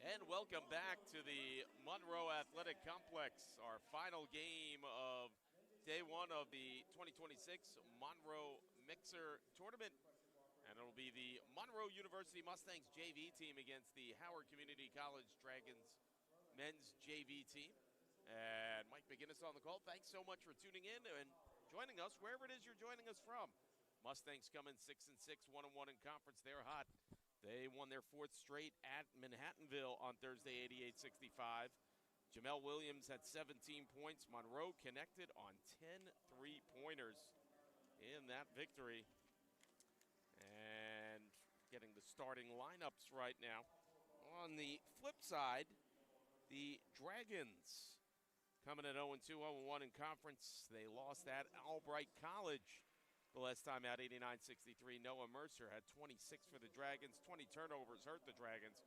And welcome back to the Monroe Athletic Complex, our final game of day one of the 2026 Monroe Mixer Tournament. And it'll be the Monroe University Mustangs JV team against the Howard Community College Dragons men's JV team. And Mike McGinnis on the call. Thanks so much for tuning in and joining us wherever it is you're joining us from. Mustangs come in 6-6, 1-1 in conference. They're hot. They won their fourth straight at Manhattanville on Thursday, 88-65. Jamel Williams had 17 points. Monroe connected on 10 three-pointers in that victory. And getting the starting lineups right now. On the flip side, the Dragons coming at 0-2, 0-1 in conference. They lost at Albright College the last time out, 89-63. Noah Mercer had 26 for the Dragons. 20 turnovers hurt the Dragons.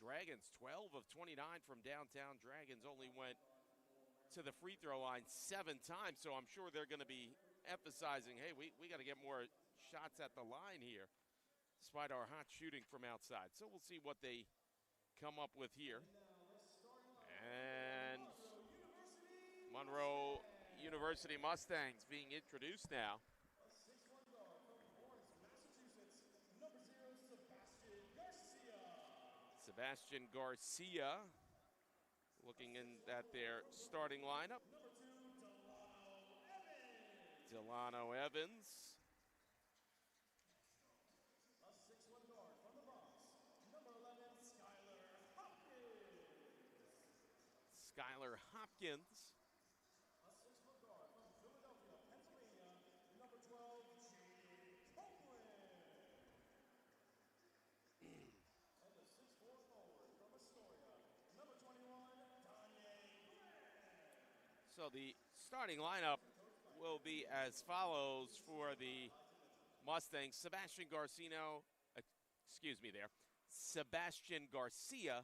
Dragons 12 of 29 from downtown. Dragons only went to the free throw line 7 times, so I'm sure they're going to be emphasizing, hey, we got to get more shots at the line here, despite our hot shooting from outside. So we'll see what they come up with here. And Monroe University Mustangs being introduced now. Sebastian Garcia looking in at their starting lineup. Delano Evans. A 6'1" guard from the Bronx, number 11, Skylar Hopkins. A 6' guard from Philadelphia, Pennsylvania, number 12, Jaden Copeland. And the 6'4" forward from Astoria, number 21, Danye Glenn. So the starting lineup will be as follows for the Mustangs. Sebastian Garcia,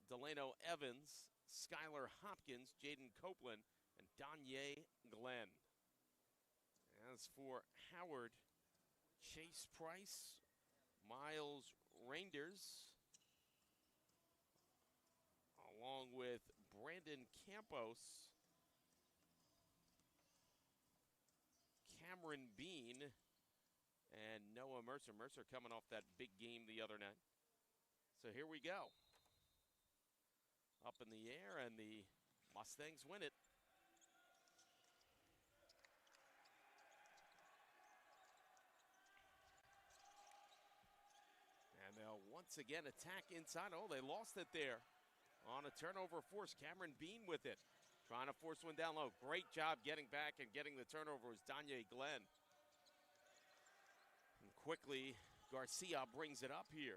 Delano Evans, Skylar Hopkins, Jaden Copeland, and Danye Glenn. As for Howard, Chase Price, Miles Reinders, along with Brandon Campos, Cameron Bean, and Noah Mercer. Mercer coming off that big game the other night. So here we go. Up in the air, and the Mustangs win it. And they'll once again attack inside. Oh, they lost it there on a turnover force. Cameron Bean with it, trying to force one down low. Great job getting back and getting the turnover was Danye Glenn. And quickly, Garcia brings it up here.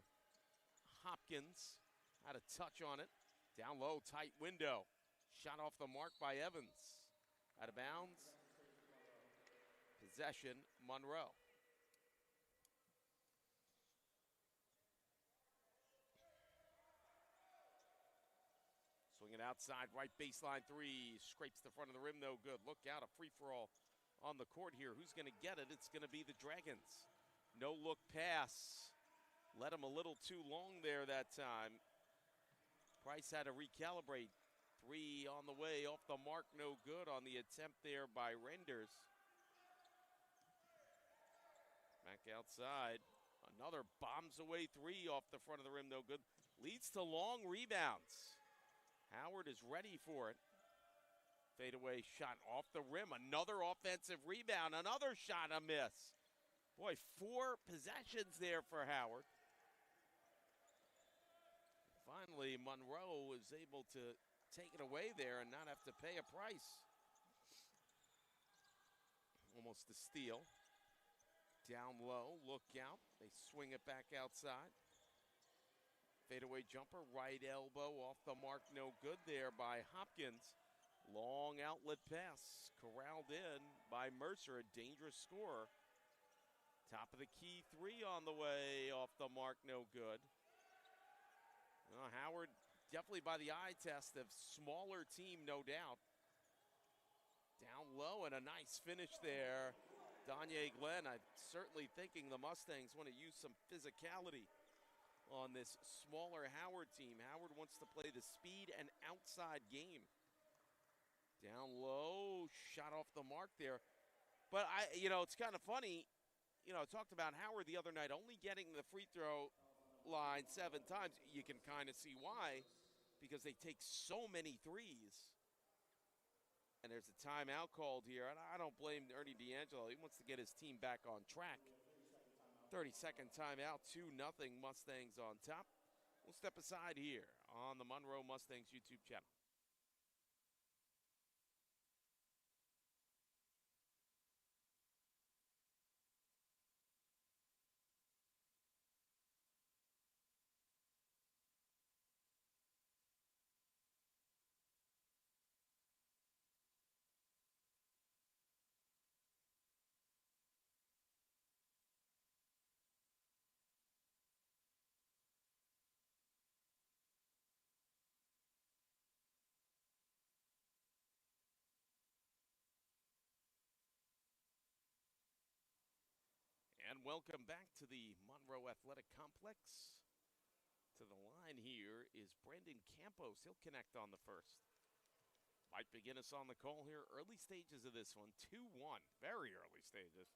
Hopkins had a touch on it. Down low, tight window. Shot off the mark by Evans. Out of bounds. Possession, Monroe. Swing it outside, right baseline three. Scrapes the front of the rim, no good. Look out, a free-for-all on the court here. Who's going to get it? It's going to be the Dragons. No-look pass. Let him a little too long there that time. Price had to recalibrate. Three on the way, off the mark, no good on the attempt there by Renders. Back outside. Another bombs away three off the front of the rim, no good. Leads to long rebounds. Howard is ready for it. Fadeaway shot off the rim. Another offensive rebound. Another shot, a miss. Boy, 4 possessions there for Howard. Finally, Monroe was able to take it away there and not have to pay a price. Almost a steal. Down low, look out. They swing it back outside. Fadeaway jumper, right elbow off the mark, no good there by Hopkins. Long outlet pass, corralled in by Mercer, a dangerous scorer. Top of the key three on the way, off the mark, no good. Howard, definitely by the eye test, a smaller team, no doubt. Down low and a nice finish there. Danye Glenn, I'm certainly thinking the Mustangs want to use some physicality on this smaller Howard team. Howard wants to play the speed and outside game. Down low, shot off the mark there. But it's kind of funny. I talked about Howard the other night only getting the free throw line 7 times. You can kind of see why, because they take so many threes. And there's a timeout called here, and I don't blame Ernie D'Angelo. He wants to get his team back on track. 30-second timeout, 2-0 Mustangs on top. We'll step aside here on the Monroe Mustangs YouTube channel. And welcome back to the Monroe Athletic Complex. To the line here is Brandon Campos. He'll connect on the first. Mike McGinnis on the call here. Early stages of this one, 2-1. Very early stages.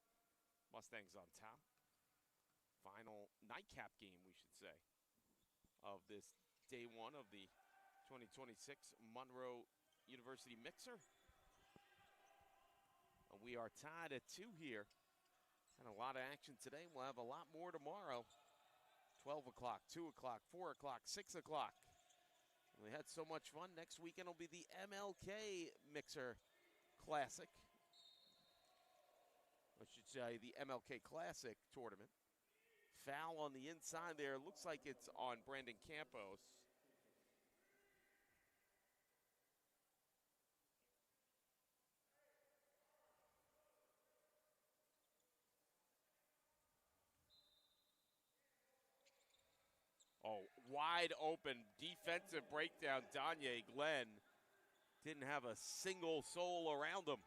Mustangs on top. Final nightcap game, we should say, of this day one of the 2026 Monroe University Mixer. And we are tied at 2 here. And a lot of action today. We'll have a lot more tomorrow. 12 o'clock, 2 o'clock, 4 o'clock, 6 o'clock. We had so much fun. Next weekend will be the MLK Mixer Classic. I should say the MLK Classic tournament. Foul on the inside there. Looks like it's on Brandon Campos. Oh, wide open defensive breakdown. Danye Glenn didn't have a single soul around him.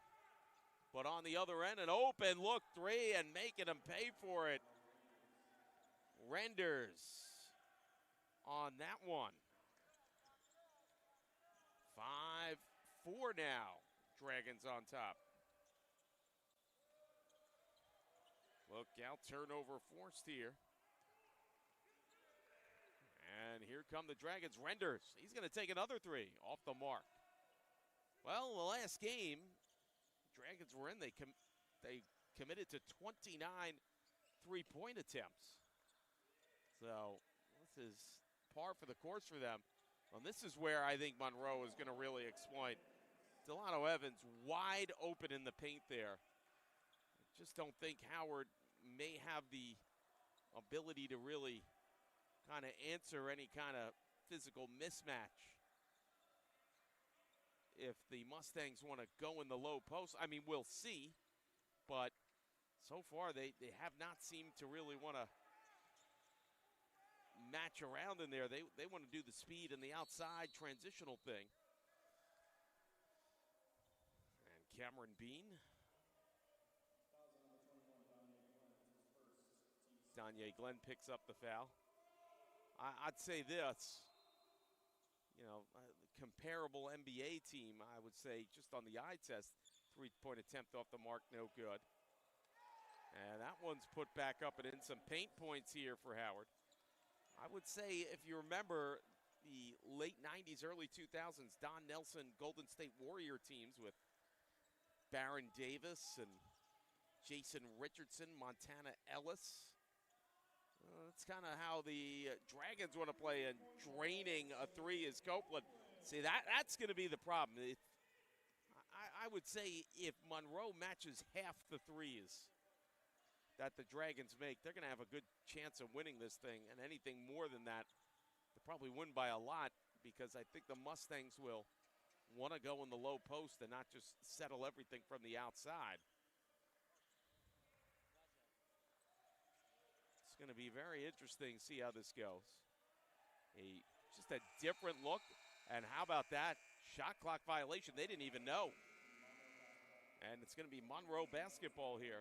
But on the other end, an open look 3 and making him pay for it. Renders on that one. 5-4 now. Dragons on top. Look out, turnover forced here. And here come the Dragons. Renders. He's going to take another 3 off the mark. Well, the last game, Dragons were in. They committed to 29 three-point attempts. So this is par for the course for them. Well, this is where I think Monroe is going to really exploit. Delano Evans wide open in the paint there. I just don't think Howard may have the ability to really kind of answer any kind of physical mismatch if the Mustangs want to go in the low post. I mean, we'll see, but so far they have not seemed to really want to match around in there. They want to do the speed and the outside transitional thing. And Cameron Bean. Danye Glenn picks up the foul. I'd say this, comparable NBA team, I would say, just on the eye test, 3-point attempt off the mark, no good. And that one's put back up and in. Some paint points here for Howard. I would say, if you remember the late 90s, early 2000s, Don Nelson Golden State Warrior teams with Baron Davis and Jason Richardson, Montana Ellis. That's kind of how the Dragons want to play, and draining a 3 is Copeland. See, that's going to be the problem. I would say if Monroe matches half the threes that the Dragons make, they're going to have a good chance of winning this thing, and anything more than that, they'll probably win by a lot, because I think the Mustangs will want to go in the low post and not just settle everything from the outside. It's going to be very interesting to see how this goes. Just a different look. And how about that? Shot clock violation. They didn't even know. And it's going to be Monroe basketball here.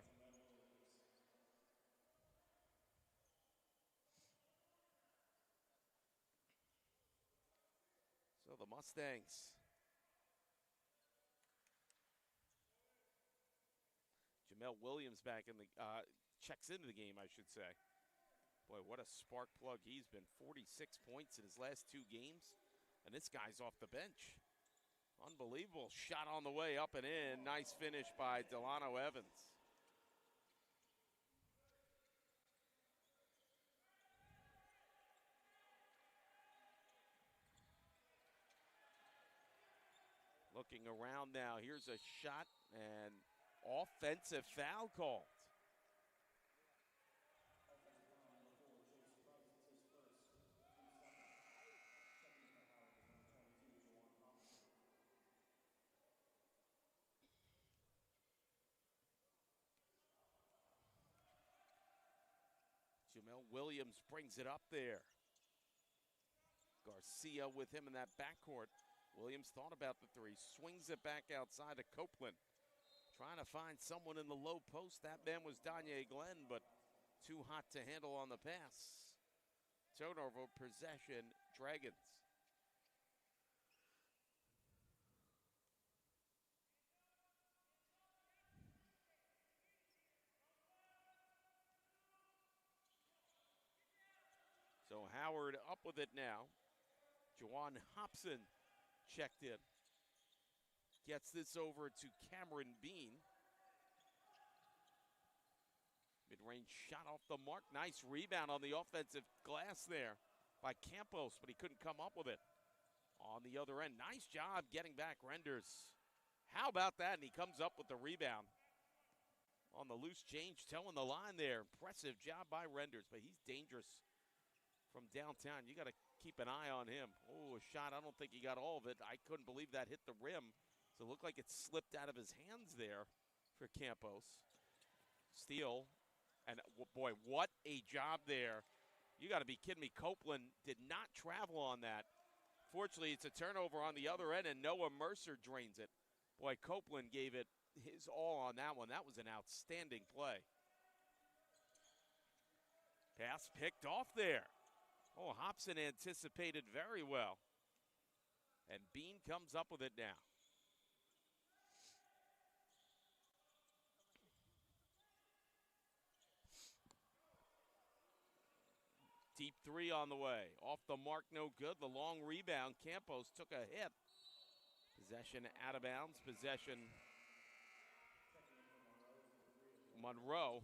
the Mustangs. Jamel Williams back in the checks into the game, I should say. Boy, what a spark plug he's been. 46 points in his last 2 games, and this guy's off the bench. Unbelievable shot on the way, up and in. Nice finish by Delano Evans. Looking around now, here's a shot and offensive foul called. Jamel Williams brings it up there. Garcia with him in that backcourt. Williams thought about the 3, swings it back outside to Copeland. Trying to find someone in the low post. That man was Danye Glenn, but too hot to handle on the pass. Turnover, possession, Dragons. So Howard up with it now. Juwan Hobson checked in. Gets this over to Cameron Bean. Mid-range shot off the mark. Nice rebound on the offensive glass there by Campos, but he couldn't come up with it. On the other end, nice job getting back Renders. How about that? And he comes up with the rebound. On the loose change, towing the line there. Impressive job by Renders, but he's dangerous from downtown. You got to keep an eye on him. Oh, a shot. I don't think he got all of it. I couldn't believe that hit the rim. So it looked like it slipped out of his hands there for Campos. Steal. And, boy, what a job there. You got to be kidding me. Copeland did not travel on that. Fortunately, it's a turnover on the other end, and Noah Mercer drains it. Boy, Copeland gave it his all on that one. That was an outstanding play. Pass picked off there. Oh, Hobson anticipated very well. And Bean comes up with it now. Deep 3 on the way. Off the mark, no good. The long rebound. Campos took a hit. Possession out of bounds. Possession Monroe.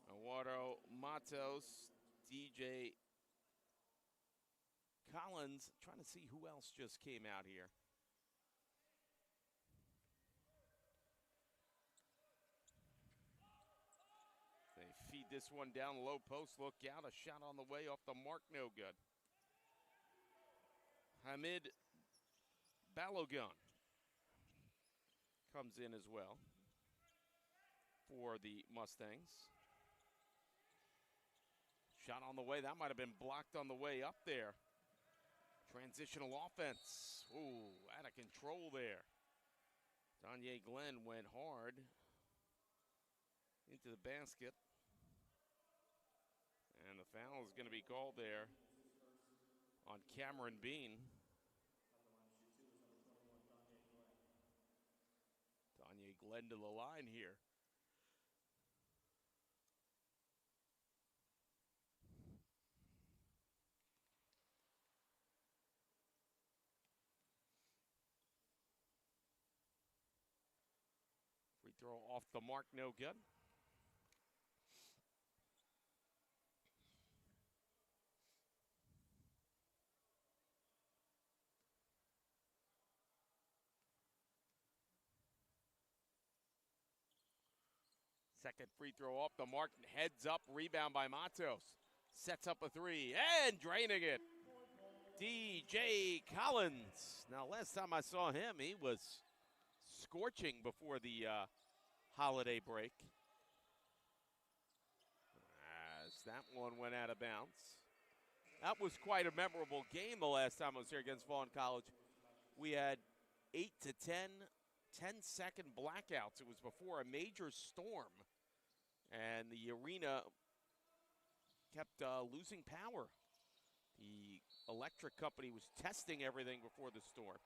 Eduardo Matos. DJ Collins. Trying to see who else just came out here. They feed this one down the low post. Look out. A shot on the way off the mark. No good. Hamid Balogun comes in as well for the Mustangs. Shot on the way. That might have been blocked on the way up there. Transitional offense. Ooh, out of control there. Danye Glenn went hard into the basket. And the foul is going to be called there on Cameron Bean. Danye Glenn to the line here. Free throw off the mark, no good. Second free throw off the mark, heads up, rebound by Matos. Sets up a 3, and draining it. DJ Collins. Now, last time I saw him, he was scorching before the holiday break. As that one went out of bounds. That was quite a memorable game the last time I was here against Vaughn College. We had 8 to 10-second blackouts. It was before a major storm, and the arena kept losing power. The electric company was testing everything before the storm.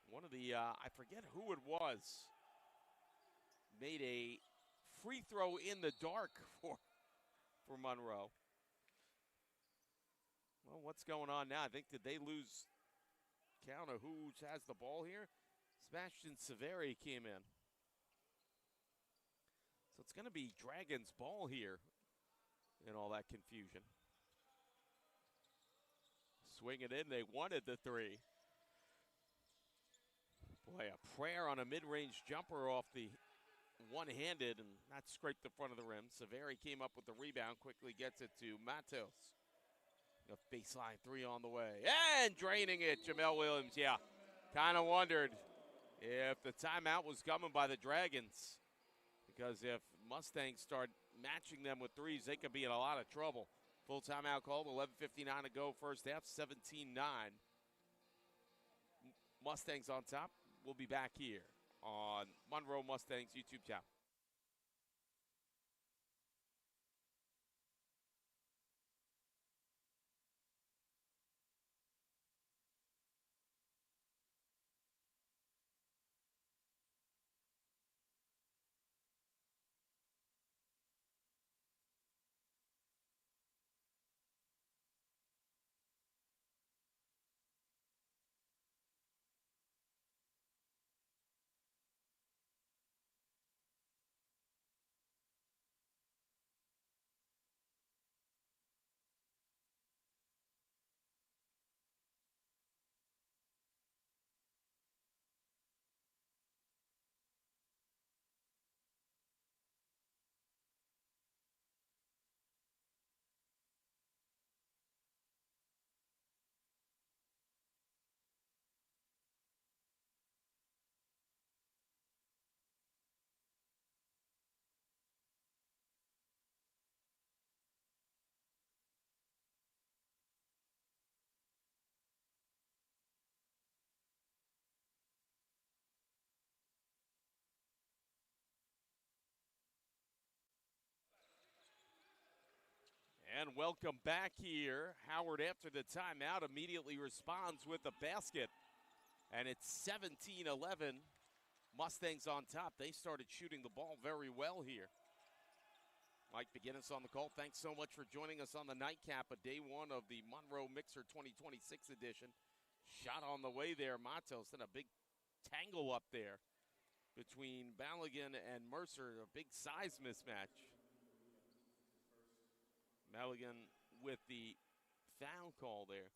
One of the, I forget who it was, made a free throw in the dark for Monroe. Well, what's going on now? I think, did they lose count of who has the ball here? Sebastian Severi came in. So it's going to be Dragons' ball here in all that confusion. Swing it in, they wanted the three. Boy, a prayer on a mid-range jumper off the one-handed and not scraped the front of the rim. Severi came up with the rebound, quickly gets it to Matos. A baseline three on the way. And draining it, Jamel Williams. Yeah, kind of wondered if the timeout was coming by the Dragons, because if Mustangs start matching them with threes, they could be in a lot of trouble. Full timeout called, 11:59 to go first half, 17-9. Mustangs on top. We'll be back here on Monroe Mustangs YouTube channel. And welcome back here. Howard, after the timeout, immediately responds with a basket. And it's 17-11. Mustangs on top. They started shooting the ball very well here. Mike McGinnis on the call. Thanks so much for joining us on the nightcap of day one of the Monroe Mixer 2026 edition. Shot on the way there, Matos, and a big tangle up there between Balogun and Mercer, a big size mismatch. Balogun with the foul call there.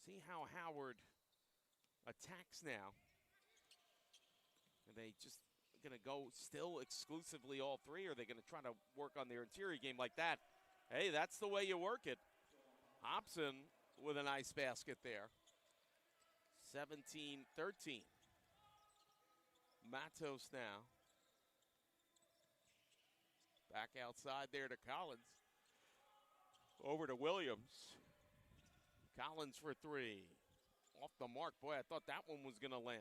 See how Howard attacks now. Are they just going to go still exclusively all three, or are they going to try to work on their interior game like that? Hey, that's the way you work it. Hobson with a nice basket there. 17-13. Matos now. Back outside there to Collins. Over to Williams. Collins for three. Off the mark. Boy, I thought that one was going to land.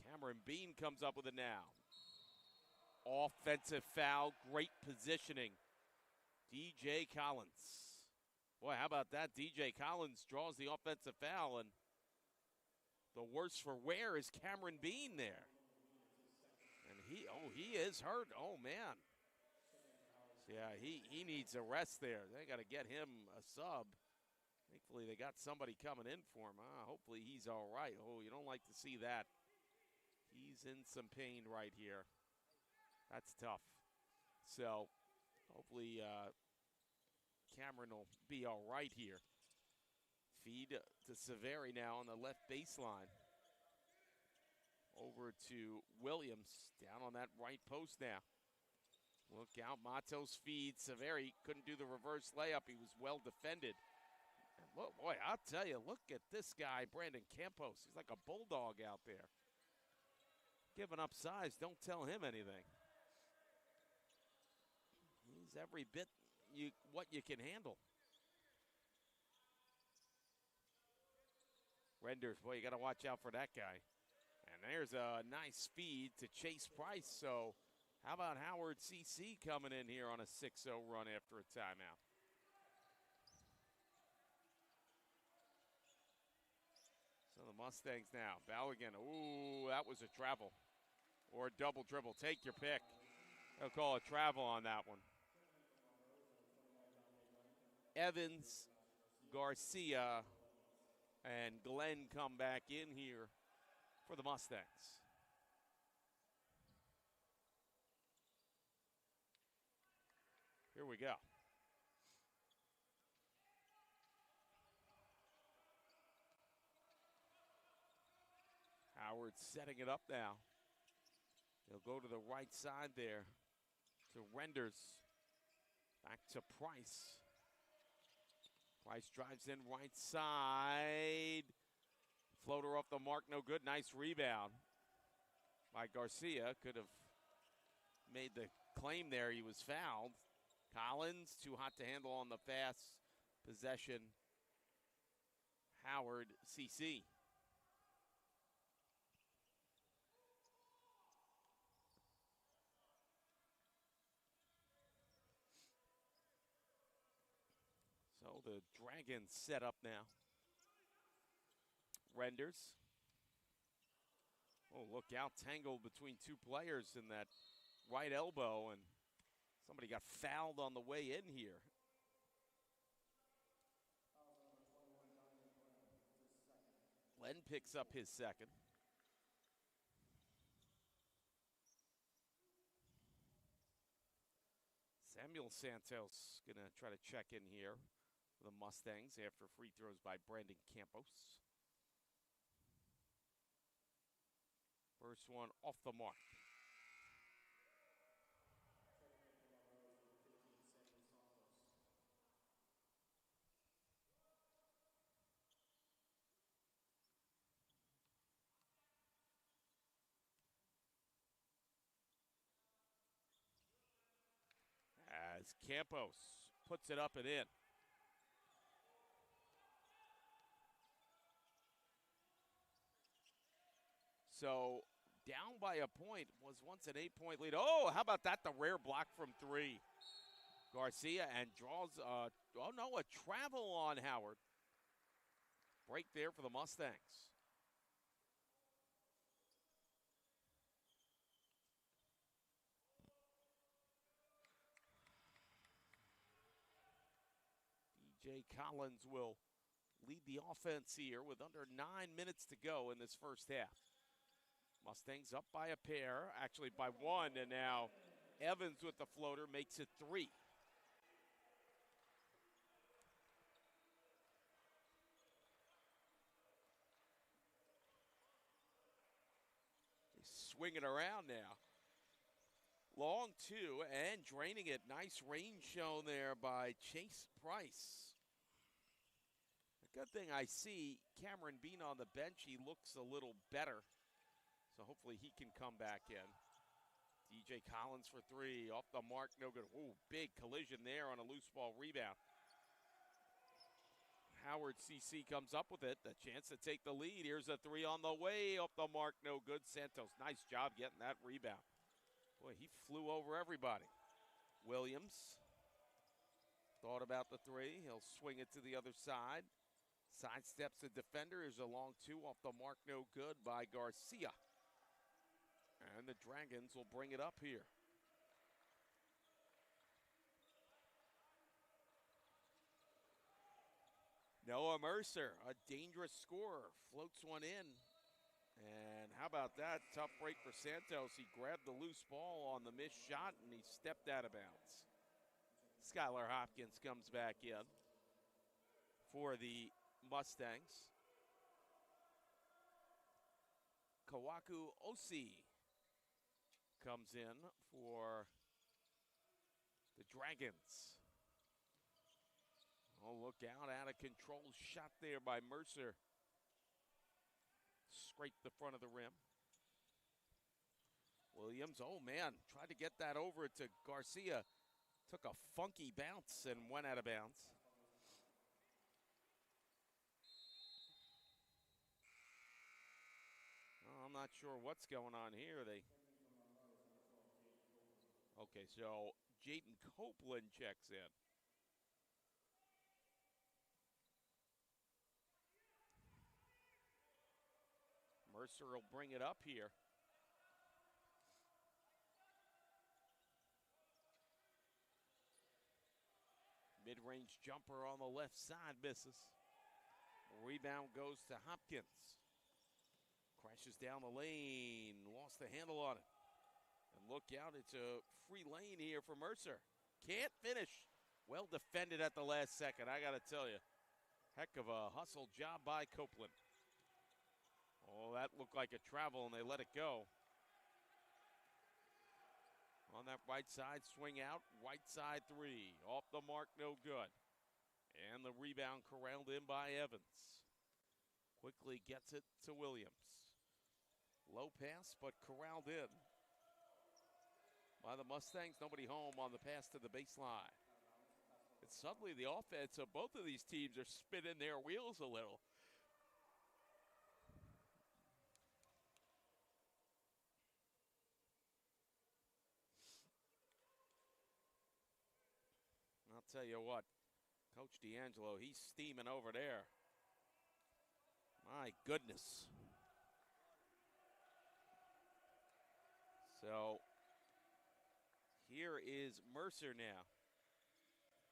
Cameron Bean comes up with it now. Offensive foul, great positioning. DJ Collins. Boy, how about that? DJ Collins draws the offensive foul, and the worse for wear is Cameron Bean there. And he is hurt. Oh, man. Yeah, he needs a rest there. They got to get him a sub. Thankfully, they got somebody coming in for him. Hopefully he's all right. Oh, you don't like to see that. He's in some pain right here. That's tough. So hopefully Cameron will be all right here. Feed to Severi now on the left baseline. Over to Williams, down on that right post now. Look out, Matos feeds. Severi couldn't do the reverse layup. He was well defended. And look, boy, I'll tell you, look at this guy, Brandon Campos. He's like a bulldog out there. Giving up size, don't tell him anything. He's every bit what you can handle. Renders, boy, you got to watch out for that guy. And there's a nice feed to Chase Price. So How about Howard CC coming in here on a 6-0 run after a timeout? So the Mustangs now. Balogun, ooh, that was a travel. Or a double dribble. Take your pick. They'll call a travel on that one. Evans, Garcia, and Glenn come back in here for the Mustangs. Here we go. Howard setting it up now. He'll go to the right side there to Renders. Back to Price. Price drives in right side. Floater off the mark, no good. Nice rebound by Garcia. Could have made the claim there. He was fouled. Collins, too hot to handle on the fast possession. Howard, CC. So the Dragons set up now. Renders. Oh, look out, tangled between two players in that right elbow, and somebody got fouled on the way in here. Glenn picks up his second. Samuel Santos gonna try to check in here for the Mustangs after free throws by Brandon Campos. First one off the mark. As Campos puts it up and in. So down by a point, was once an 8-point lead. Oh, how about that? The rare block from three. Garcia and draws, a travel on Howard. Break there for the Mustangs. DJ Collins will lead the offense here with under 9 minutes to go in this first half. Mustangs up by a pair, actually by one, and now Evans with the floater makes it 3. They swing it around now. Long two and draining it. Nice range shown there by Chase Price. The good thing I see Cameron Bean on the bench. He looks a little better. So hopefully he can come back in. DJ Collins for 3. Off the mark, no good. Ooh, big collision there on a loose ball rebound. Howard CC comes up with it. The chance to take the lead. Here's a 3 on the way. Off the mark, no good. Santos, nice job getting that rebound. Boy, he flew over everybody. Williams thought about the 3. He'll swing it to the other side. Sidesteps the defender. Here's a long 2 off the mark, no good by Garcia. And the Dragons will bring it up here. Noah Mercer, a dangerous scorer, floats one in. And how about that? Tough break for Santos. He grabbed the loose ball on the missed shot, and he stepped out of bounds. Skylar Hopkins comes back in for the Mustangs. Kawaku Osi comes in for the Dragons. Oh, look out of control shot there by Mercer. Scraped the front of the rim. Williams, oh man, tried to get that over to Garcia. Took a funky bounce and went out of bounds. I'm not sure what's going on here. They Okay, so Jaden Copeland checks in. Mercer will bring it up here. Mid-range jumper on the left side misses. Rebound goes to Hopkins. Crashes down the lane, lost the handle on it. And look out, it's a free lane here for Mercer. Can't finish. Well defended at the last second, I gotta tell you. Heck of a hustle job by Copeland. Oh, that looked like a travel and they let it go. On that right side, swing out, right side three. Off the mark, no good. And the rebound corralled in by Evans. Quickly gets it to Williams. Low pass, but corralled in by the Mustangs. Nobody home on the pass to the baseline. And suddenly the offense of both of these teams are spinning their wheels a little. I'll tell you what, Coach D'Angelo, he's steaming over there. My goodness. So here is Mercer now.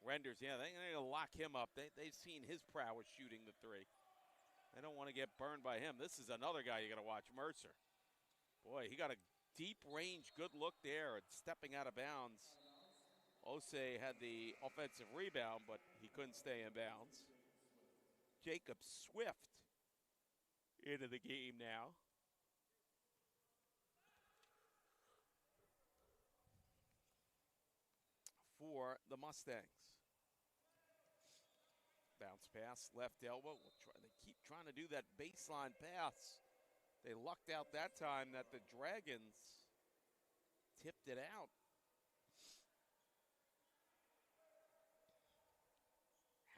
Renders, yeah, they're going to lock him up. They've seen his prowess shooting the three. They don't want to get burned by him. This is another guy you got to watch, Mercer. Boy, he got a deep range, good look there, and stepping out of bounds. Osei had the offensive rebound, but he couldn't stay in bounds. Jacob Swift into the game now. For the Mustangs. Bounce pass, left elbow. They keep trying to do that baseline pass. They lucked out that time that the Dragons tipped it out.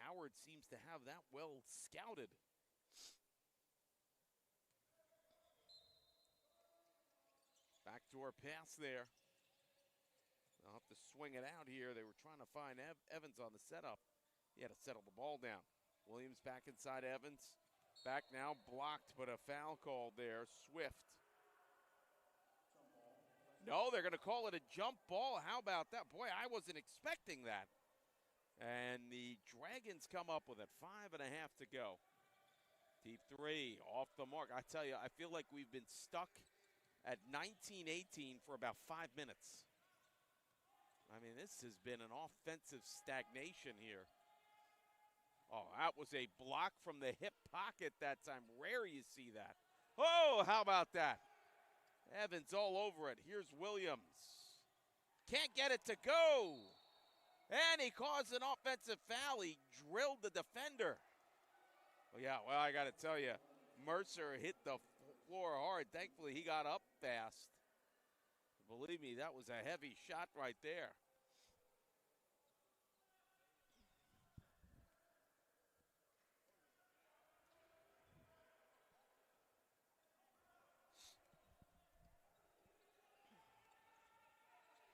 Howard seems to have that well scouted. Backdoor pass there. They'll have to swing it out here. They were trying to find Evans on the setup. He had to settle the ball down. Williams back inside Evans. Back now, blocked, but a foul called there. Swift. No, they're going to call it a jump ball. How about that? Boy, I wasn't expecting that. And the Dragons come up with it. 5.5 to go. Deep three, off the mark. I tell you, I feel like we've been stuck at 19-18 for about 5 minutes. I mean, this has been an offensive stagnation here. Oh, that was a block from the hip pocket that time. Rare you see that. Oh, how about that? Evans all over it. Here's Williams. Can't get it to go. And he caused an offensive foul. He drilled the defender. Well, yeah, well, I got to tell you, Mercer hit the floor hard. Thankfully, he got up fast. Believe me, that was a heavy shot right there.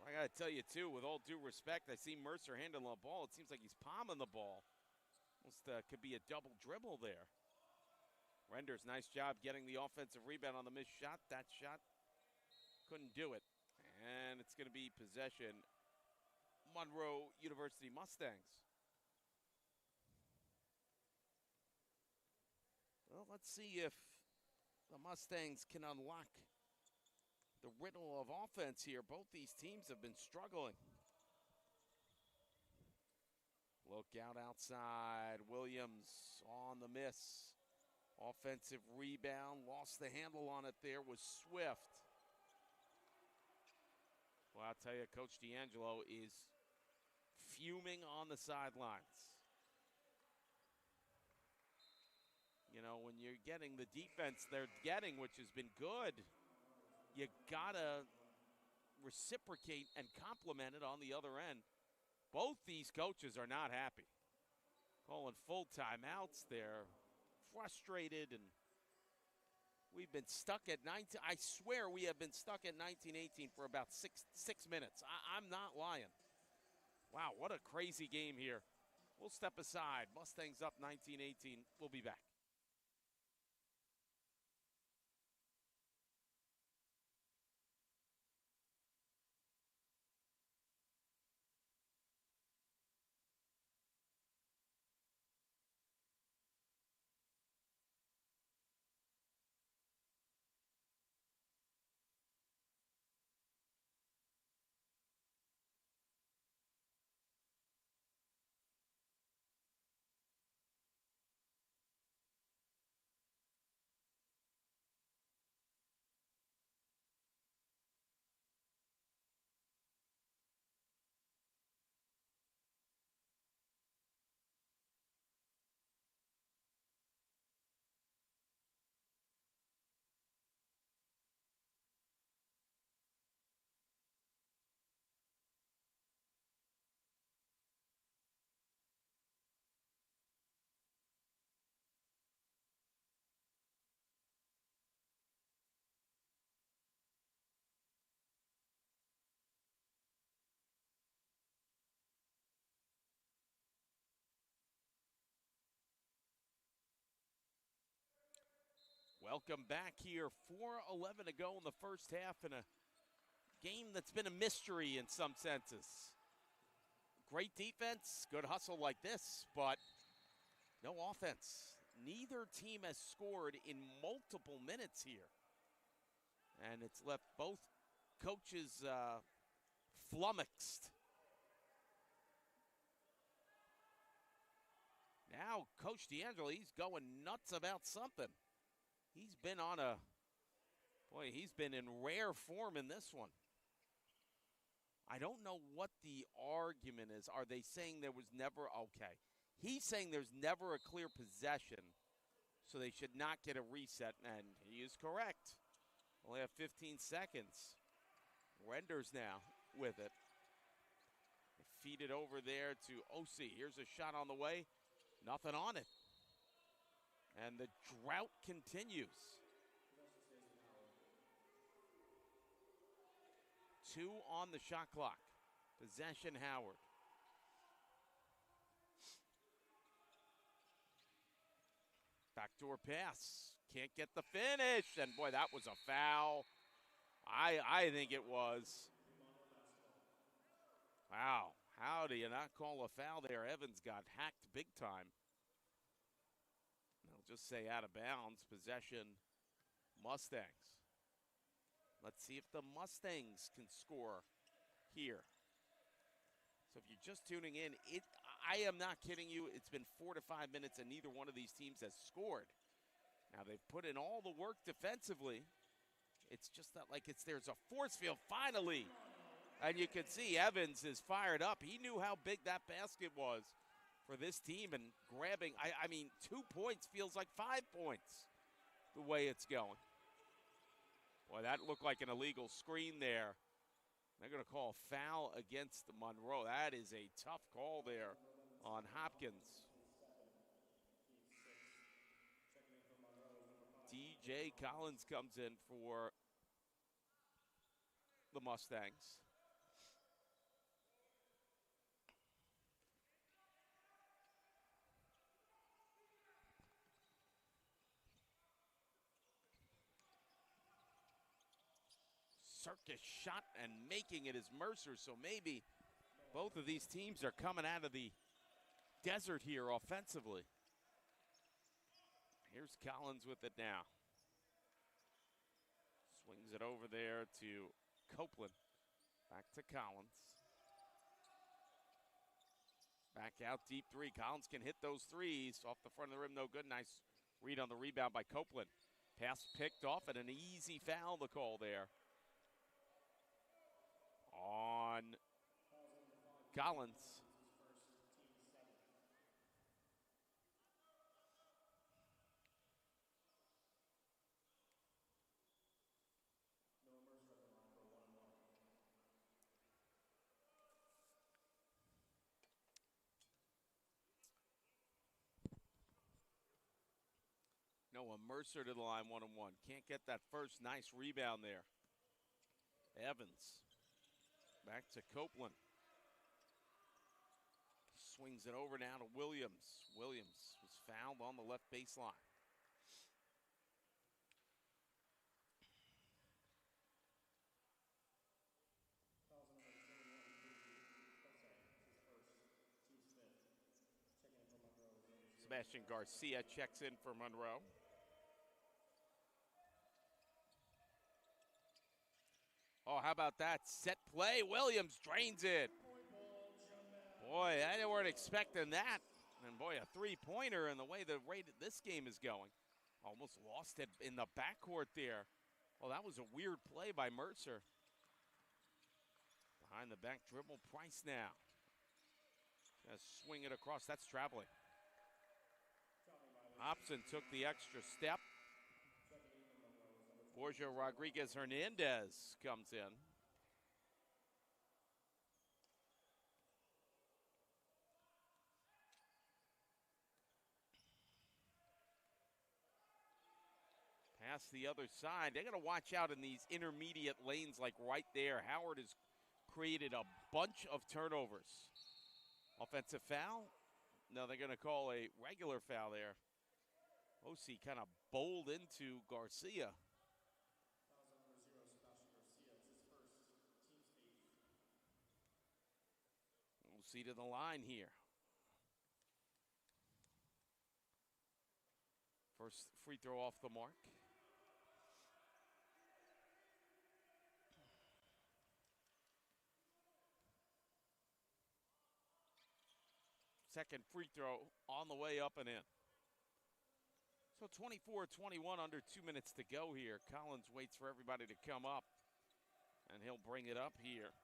I got to tell you, too, with all due respect, I see Mercer handling the ball. It seems like he's palming the ball. Almost could be a double dribble there. Renders, nice job getting the offensive rebound on the missed shot. That shot couldn't do it. And it's going to be possession, Monroe University Mustangs. Well, let's see if the Mustangs can unlock the riddle of offense here. Both these teams have been struggling. Look out outside. Williams on the miss. Offensive rebound. Lost the handle on it there was Swift. Well, I'll tell you, Coach D'Angelo is fuming on the sidelines. You know, when you're getting the defense they're getting, which has been good, you gotta reciprocate and compliment it on the other end. Both these coaches are not happy. Calling full timeouts. They're frustrated, and We've been stuck at 19. I swear we have been stuck at 19-18 for about six minutes. I'm not lying. Wow, what a crazy game here. We'll step aside. Mustangs up 19-18. We'll be back. Welcome back here. 4:11 to go in the first half in a game that's been a mystery in some senses. Great defense, good hustle like this, but no offense. Neither team has scored in multiple minutes here. And it's left both coaches flummoxed. Now, Coach D'Angelo, he's going nuts about something. He's been he's been in rare form in this one. I don't know what the argument is. Are they saying there was never, okay. He's saying there's never a clear possession, so they should not get a reset, and he is correct. Only have 15 seconds. Renders now with it. They feed it over there to OC. Here's a shot on the way. Nothing on it. And the drought continues. 2 on the shot clock. Possession, Howard. Backdoor pass. Can't get the finish. And boy, that was a foul. I think it was. Wow. How do you not call a foul there? Evans got hacked big time. I'll just say out of bounds. Possession, Mustangs. Let's see if the Mustangs can score here. So if you're just tuning in, I am not kidding you. It's been 4 to 5 minutes and neither one of these teams has scored. Now they've put in all the work defensively. It's just that there's a force field finally. And you can see Evans is fired up. He knew how big that basket was for this team and grabbing, 2 points feels like 5 points the way it's going. Boy, that looked like an illegal screen there. They're going to call a foul against Monroe. That is a tough call there on Hopkins. DJ Collins comes in for the Mustangs. Circus shot and making it is Mercer, so maybe both of these teams are coming out of the desert here offensively. Here's Collins with it now. Swings it over there to Copeland. Back to Collins. Back out deep 3. Collins can hit those threes. Off the front of the rim, no good. Nice read on the rebound by Copeland. Pass picked off and an easy foul to call there on Collins. No Noah Mercer to the line, 1-1. Can't get that first nice rebound there. Evans back to Copeland. Swings it over now to Williams. Williams was fouled on the left baseline. Sebastian Garcia checks in for Monroe. Oh, how about that? Set play. Williams drains it. Boy, I weren't expecting that. And boy, a three-pointer and the way the rate of this game is going. Almost lost it in the backcourt there. Well, that was a weird play by Mercer. Behind the back dribble, Price now. Just swing it across. That's traveling. Hobson took the extra step. Borja Rodriguez Hernandez comes in. Pass the other side. They got to watch out in these intermediate lanes like right there. Howard has created a bunch of turnovers. Offensive foul? No, they're going to call a regular foul there. OC kind of bowled into Garcia. OC to the line here. First free throw off the mark. Second free throw on the way up and in. So 24-21, under 2 minutes to go here. Collins waits for everybody to come up, and he'll bring it up here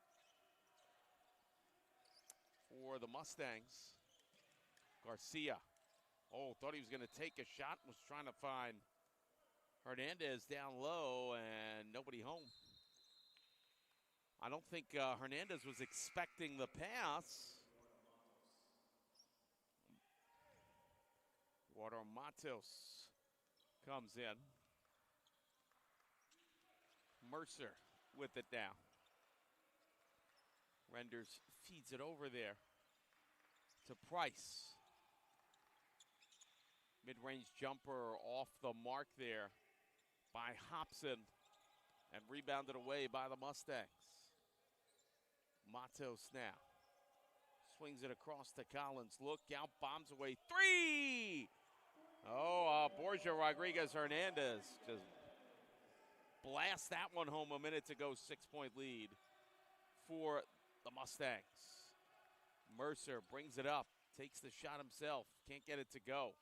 for the Mustangs. Garcia. Oh, thought he was going to take a shot, was trying to find Hernandez down low, and nobody home. I don't think Hernandez was expecting the pass. Eduardo Matos comes in. Mercer with it now. Renders feeds it over there to Price. Mid-range jumper off the mark there by Hobson and rebounded away by the Mustangs. Matos now. Swings it across to Collins. Look out, bombs away. Three! Oh, Borja Rodriguez Hernandez just blast that one home a minute to go. 6-point lead for the Mustangs. Mercer brings it up, takes the shot himself, can't get it to go.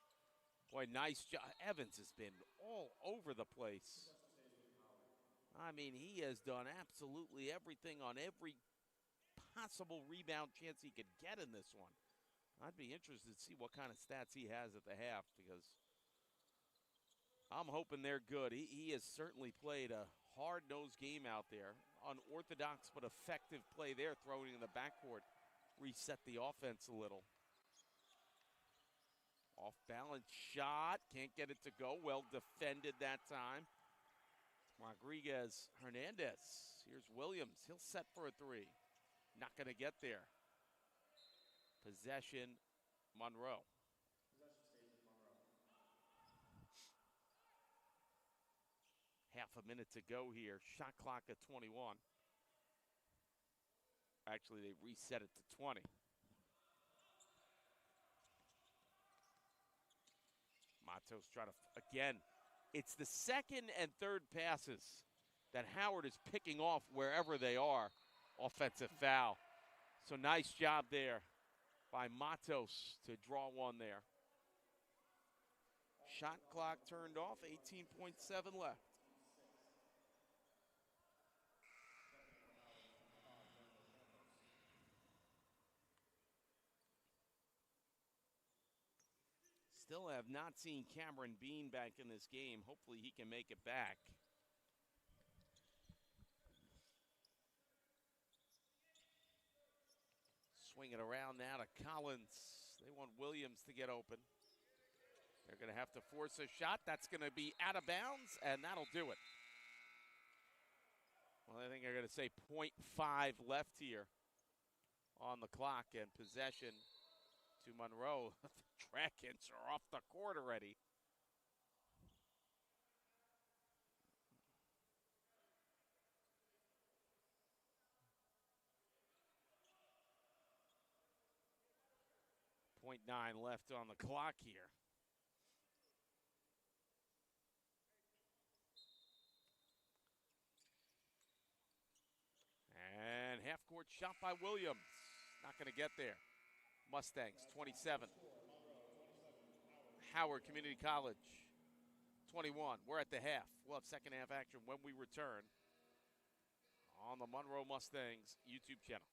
Boy, nice job. Evans has been all over the place. I mean, he has done absolutely everything on every possible rebound chance he could get in this one. I'd be interested to see what kind of stats he has at the half, because I'm hoping they're good. He has certainly played a hard-nosed game out there. Unorthodox but effective play there, throwing in the backcourt. Reset the offense a little. Off-balance shot. Can't get it to go. Well defended that time. Rodriguez Hernandez. Here's Williams. He'll set for a three. Not going to get there. Possession, Monroe. Half a minute to go here. Shot clock at 21. Actually, they reset it to 20. Matos try to, again, it's the second and third passes that Howard is picking off wherever they are. Offensive foul. So nice job there by Matos to draw one there. Shot clock turned off, 18.7 left. Still have not seen Cameron Bean back in this game. Hopefully he can make it back. Swing it around now to Collins. They want Williams to get open. They're going to have to force a shot. That's going to be out of bounds, and that'll do it. Well, I think they're going to say .5 left here on the clock, and possession to Monroe. The Dragons are off the court already. .9 left on the clock here. And half-court shot by Williams. Not going to get there. Mustangs, 27. Howard Community College, 21. We're at the half. We'll have second half action when we return on the Monroe Mustangs YouTube channel.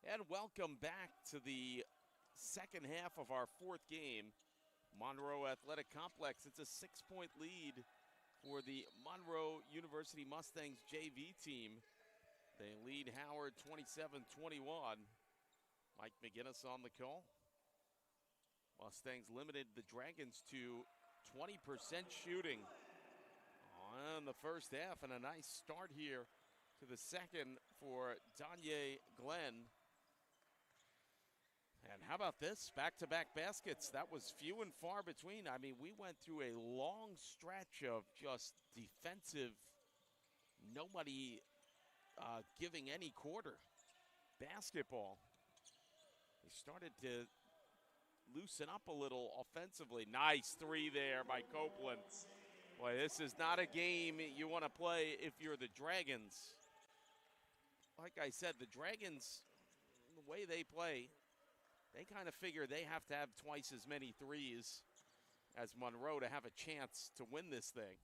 And welcome back to the second half of our fourth game. Monroe Athletic Complex, it's a 6-point lead for the Monroe University Mustangs JV team. They lead Howard 27-21. Mike McGinnis on the call. Mustangs limited the Dragons to 20% shooting on the first half, and a nice start here to the second for Danye Glenn. And how about this? Back-to-back baskets. That was few and far between. I mean, we went through a long stretch of just defensive, nobody giving any quarter basketball. They started to loosen up a little offensively. Nice three there by Copeland. Boy, this is not a game you want to play if you're the Dragons. Like I said, the Dragons, the way they play, they kind of figure they have to have twice as many threes as Monroe to have a chance to win this thing.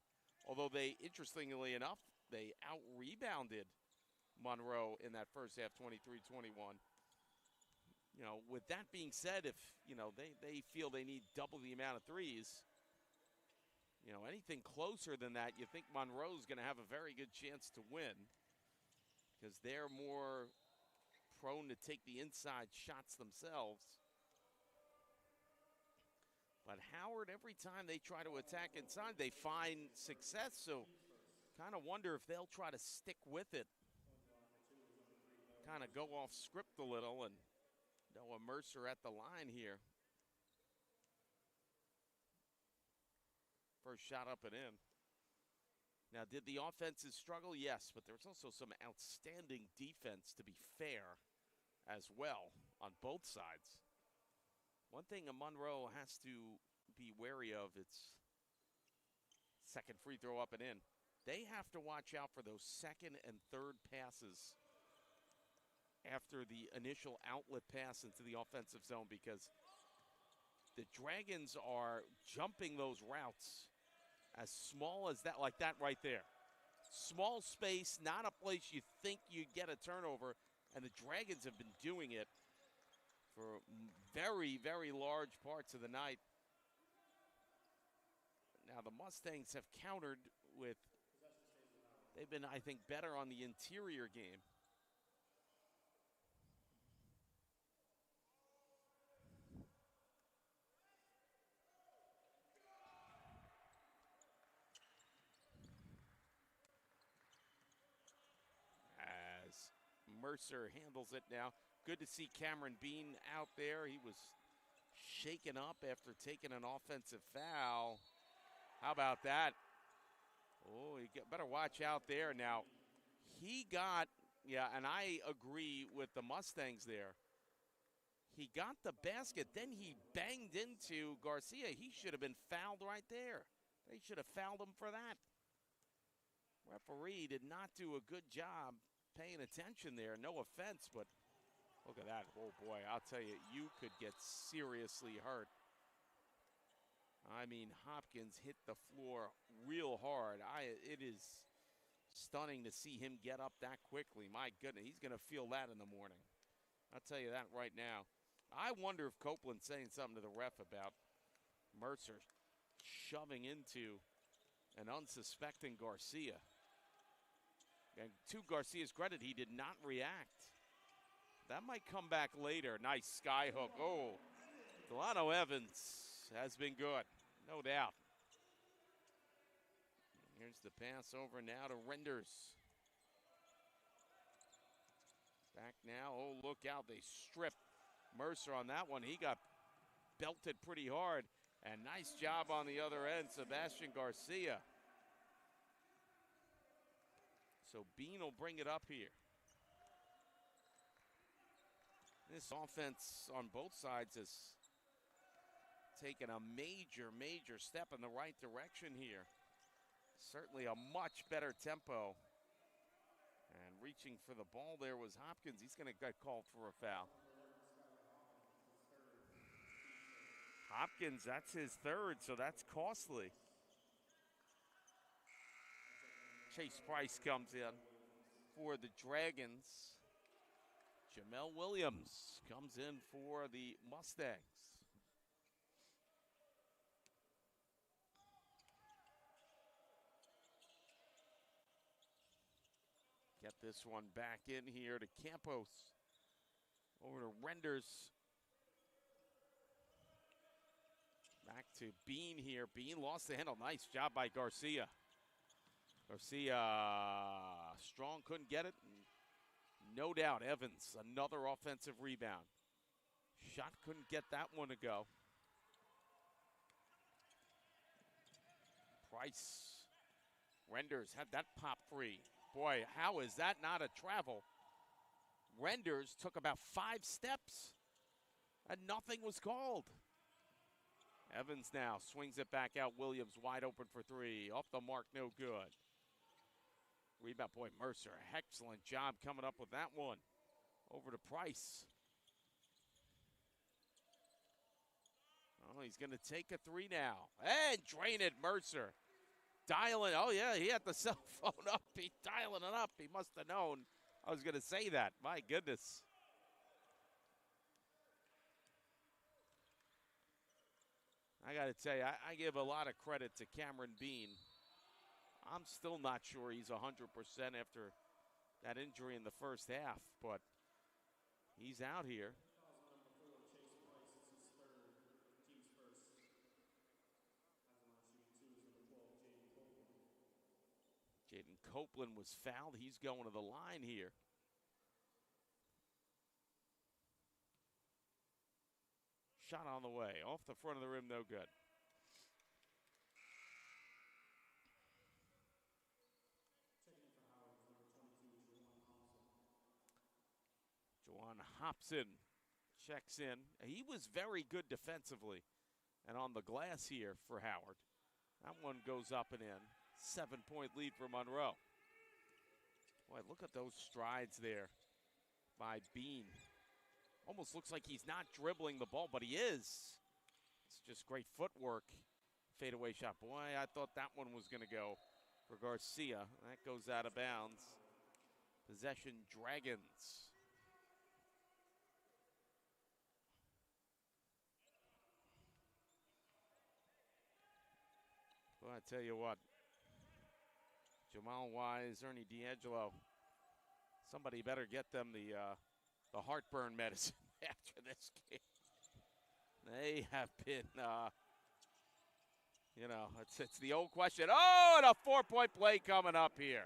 Although they, interestingly enough, they out-rebounded Monroe in that first half, 23-21. You know, with that being said, if, you know, they feel they need double the amount of threes, you know, anything closer than that, you think Monroe's going to have a very good chance to win because they're more prone to take the inside shots themselves. But Howard, every time they try to attack inside, they find success. So kind of wonder if they'll try to stick with it, kind of go off script a little. And Noah Mercer at the line here. First shot up and in. Now, did the offenses struggle? Yes, but there's also some outstanding defense, to be fair, as well on both sides. One thing a Monroe has to be wary of, it's second free throw up and in. They have to watch out for those second and third passes after the initial outlet pass into the offensive zone, because the Dragons are jumping those routes as small as that, like that right there. Small space, not a place you think you'd get a turnover, and the Dragons have been doing it for very, very large parts of the night. Now the Mustangs have countered with, they've been, I think, better on the interior game. Mercer handles it now. Good to see Cameron Bean out there. He was shaken up after taking an offensive foul. How about that? Oh, you better watch out there. Now, he got, yeah, and I agree with the Mustangs there. He got the basket, then he banged into Garcia. He should have been fouled right there. They should have fouled him for that. Referee did not do a good job paying attention there. No offense, but look at that. Oh, boy, I'll tell you, you could get seriously hurt. I mean, Hopkins hit the floor real hard. It is stunning to see him get up that quickly. My goodness, he's going to feel that in the morning. I'll tell you that right now. I wonder if Copeland's saying something to the ref about Mercer shoving into an unsuspecting Garcia. And to Garcia's credit, he did not react. That might come back later. Nice sky hook. Oh, Delano Evans has been good, no doubt. Here's the pass over now to Renders. Back now. Oh, look out. They stripped Mercer on that one. He got belted pretty hard. And nice job on the other end, Sebastian Garcia. So Bean will bring it up here. This offense on both sides has taken a major, major step in the right direction here. Certainly a much better tempo. And reaching for the ball there was Hopkins. He's going to get called for a foul. Hopkins, that's his third, so that's costly. Chase Price comes in for the Dragons. Jamel Williams comes in for the Mustangs. Get this one back in here to Campos. Over to Renders. Back to Bean here. Bean lost the handle. Nice job by Garcia. Garcia strong, couldn't get it. No doubt, Evans, another offensive rebound. Shot couldn't get that one to go. Price. Renders had that pop free. Boy, how is that not a travel? Renders took about 5 steps and nothing was called. Evans now swings it back out. Williams wide open for 3. Off the mark, no good. Rebound, boy, Mercer, excellent job coming up with that one. Over to Price. Oh, he's going to take a 3 now. And drain it, Mercer. Dialing, oh yeah, he had the cell phone up. He's dialing it up. He must have known I was going to say that. My goodness. I got to tell you, I give a lot of credit to Cameron Bean. I'm still not sure he's 100% after that injury in the first half, but he's out here. Jaden Copeland was fouled. He's going to the line here. Shot on the way. Off the front of the rim, no good. Juwan Hobson checks in. He was very good defensively and on the glass here for Howard. That one goes up and in. 7-point lead for Monroe. Boy, look at those strides there by Bean. Almost looks like he's not dribbling the ball, but he is. It's just great footwork. Fadeaway shot. Boy, I thought that one was going to go for Garcia. That goes out of bounds. Possession Dragons. Well, I tell you what. Jamal Wise, Ernie D'Angelo. Somebody better get them the heartburn medicine after this game. They have been, it's the old question. Oh, and a 4-point play coming up here.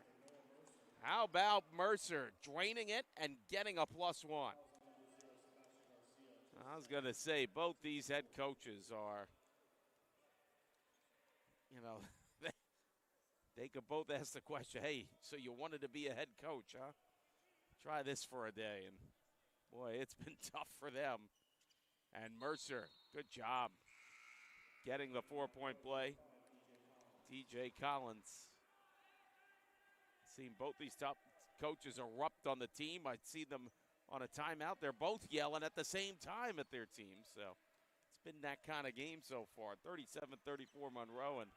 How about Mercer draining it and getting a +1? I was going to say, both these head coaches are, they could both ask the question, hey, so you wanted to be a head coach, huh? Try this for a day. And, boy, it's been tough for them. And Mercer, good job getting the 4-point play. DJ Collins. Seen both these top coaches erupt on the team. I'd see them on a timeout. They're both yelling at the same time at their team. So it's been that kind of game so far. 37-34 Monroe. And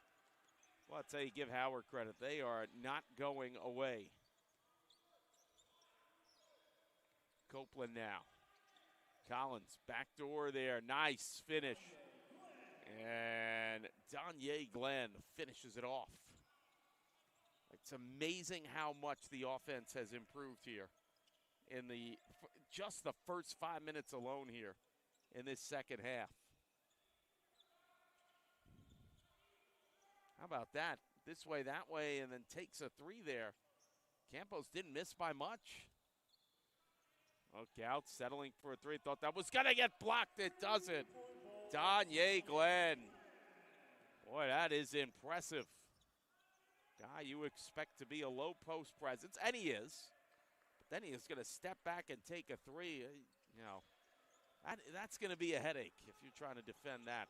well, I'll tell you, give Howard credit. They are not going away. Copeland now. Collins, backdoor there. Nice finish. And Danye Glenn finishes it off. It's amazing how much the offense has improved here in just the first 5 minutes alone here in this second half. How about that? This way, that way, and then takes a 3 there. Campos didn't miss by much. Okay, out, settling for a 3. Thought that was going to get blocked. It doesn't. Danye Glenn. Boy, that is impressive. Guy you expect to be a low post presence, and he is. But then he is going to step back and take a 3. That's going to be a headache if you're trying to defend that.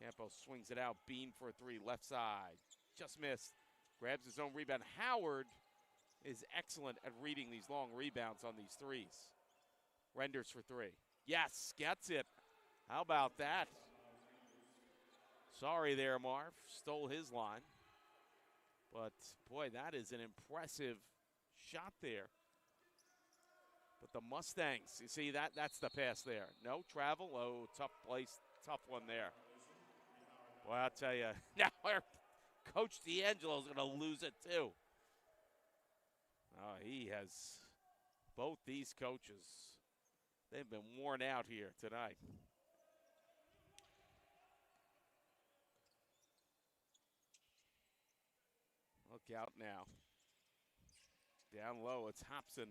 Campos swings it out. Bean for a 3, left side. Just missed. Grabs his own rebound. Howard is excellent at reading these long rebounds on these 3s. Renders for 3. Yes, gets it. How about that? Sorry there, Marv. Stole his line. But, boy, that is an impressive shot there. But the Mustangs, you see that's the pass there. No travel. Oh, tough place, tough one there. Well, I'll tell you, now our Coach D'Angelo's going to lose it too. Oh, he has both these coaches. They've been worn out here tonight. Look out now. Down low, it's Hobson.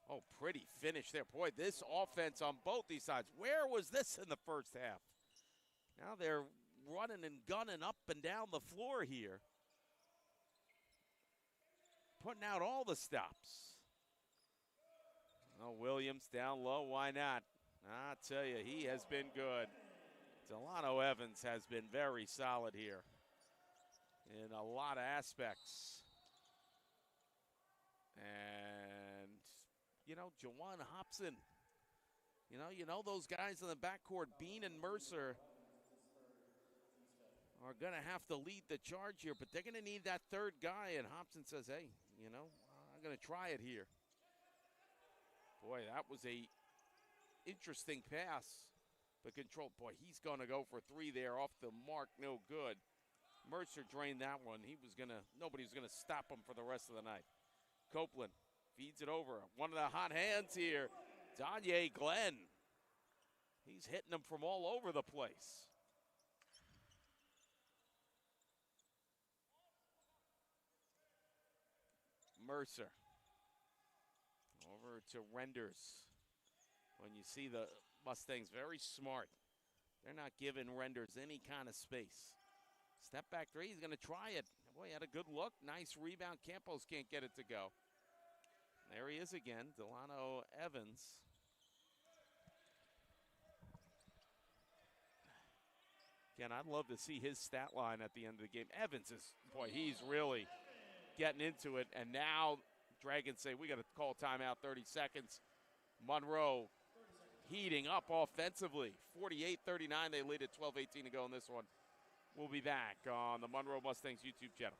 Oh, pretty finish there. Boy, this offense on both these sides. Where was this in the first half? Now they're running and gunning up and down the floor here. Putting out all the stops. Oh, Williams down low, why not? I tell you, he has been good. Delano Evans has been very solid here in a lot of aspects. And, you know, Jawan Hobson, you know those guys in the backcourt, Bean and Mercer, are going to have to lead the charge here, but they're going to need that third guy, and Hobson says, hey, you know, I'm going to try it here. Boy, that was a interesting pass, but control. Boy, he's going to go for three there off the mark, no good. Mercer drained that one. Nobody was going to stop him for the rest of the night. Copeland feeds it over. One of the hot hands here, Danye Glenn. He's hitting them from all over the place. Mercer. Over to Renders. When you see the Mustangs, very smart. They're not giving Renders any kind of space. Step back three, he's going to try it. Boy, he had a good look. Nice rebound. Campos can't get it to go. There he is again, Delano Evans. Again, I'd love to see his stat line at the end of the game. Evans is, boy, he's really getting into it. And now Dragons say, we got to call timeout, 30 seconds. Monroe heating up offensively. 48-39, they lead at 12:18 to go in this one. We'll be back on the Monroe Mustangs YouTube channel.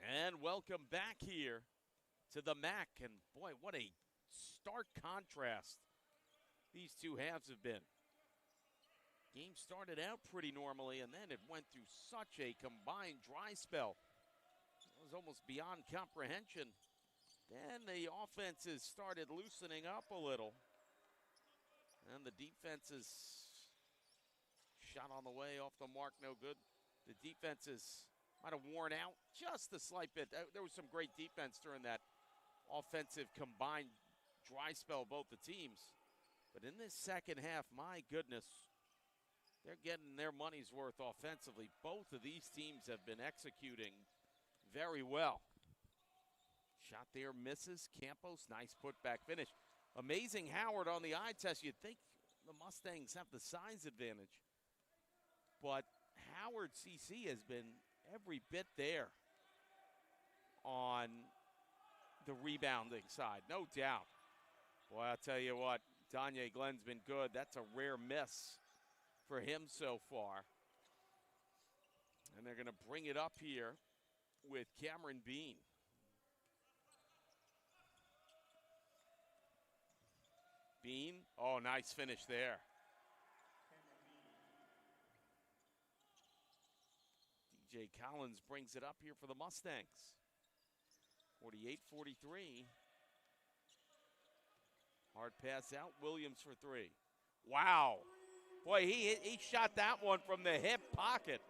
And welcome back here to the MAC. And boy, what a stark contrast these two halves have been. Game started out pretty normally, and then it went through such a combined dry spell. It was almost beyond comprehension. Then the offenses started loosening up a little. And the defenses shot on the way, off the mark, no good. The defenses might have worn out just a slight bit. There was some great defense during that offensive combined dry spell, both the teams. But in this second half, my goodness, they're getting their money's worth offensively. Both of these teams have been executing very well. Shot there misses. Campos, nice putback finish. Amazing Howard on the eye test. You'd think the Mustangs have the size advantage. But Howard CC has been every bit there on the rebounding side, no doubt. Boy, I'll tell you what, Danye Glenn's been good. That's a rare miss for him so far. And they're going to bring it up here with Cameron Bean. Bean, oh, nice finish there. DJ Collins brings it up here for the Mustangs. 48-43. Hard pass out, Williams for three. Wow. Boy, he shot that one from the hip pocket.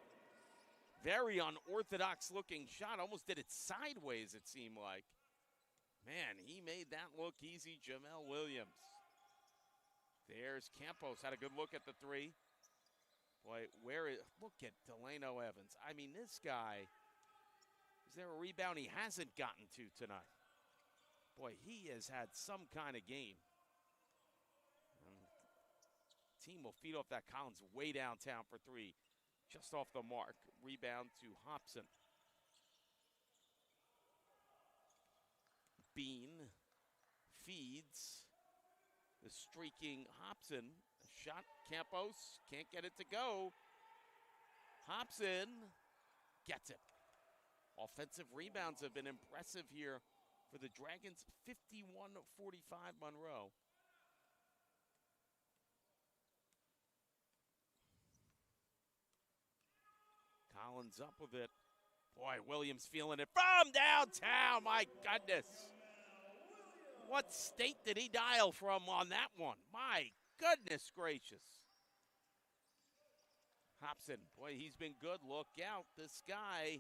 Very unorthodox looking shot. Almost did it sideways, it seemed like. Man, he made that look easy, Jamel Williams. There's Campos, had a good look at the three. Boy, look at Delano Evans. I mean, this guy, is there a rebound he hasn't gotten to tonight? Boy, he has had some kind of game. Team will feed off that. Collins way downtown for three. Just off the mark. Rebound to Hobson. Bean feeds the streaking Hobson. Shot, Campos can't get it to go. Hobson gets it. Offensive rebounds have been impressive here for the Dragons. 51-45 Monroe. Collins up with it. Boy, Williams feeling it from downtown. My goodness. What state did he dial from on that one? My goodness gracious. Hobson, boy, he's been good. Look out. This guy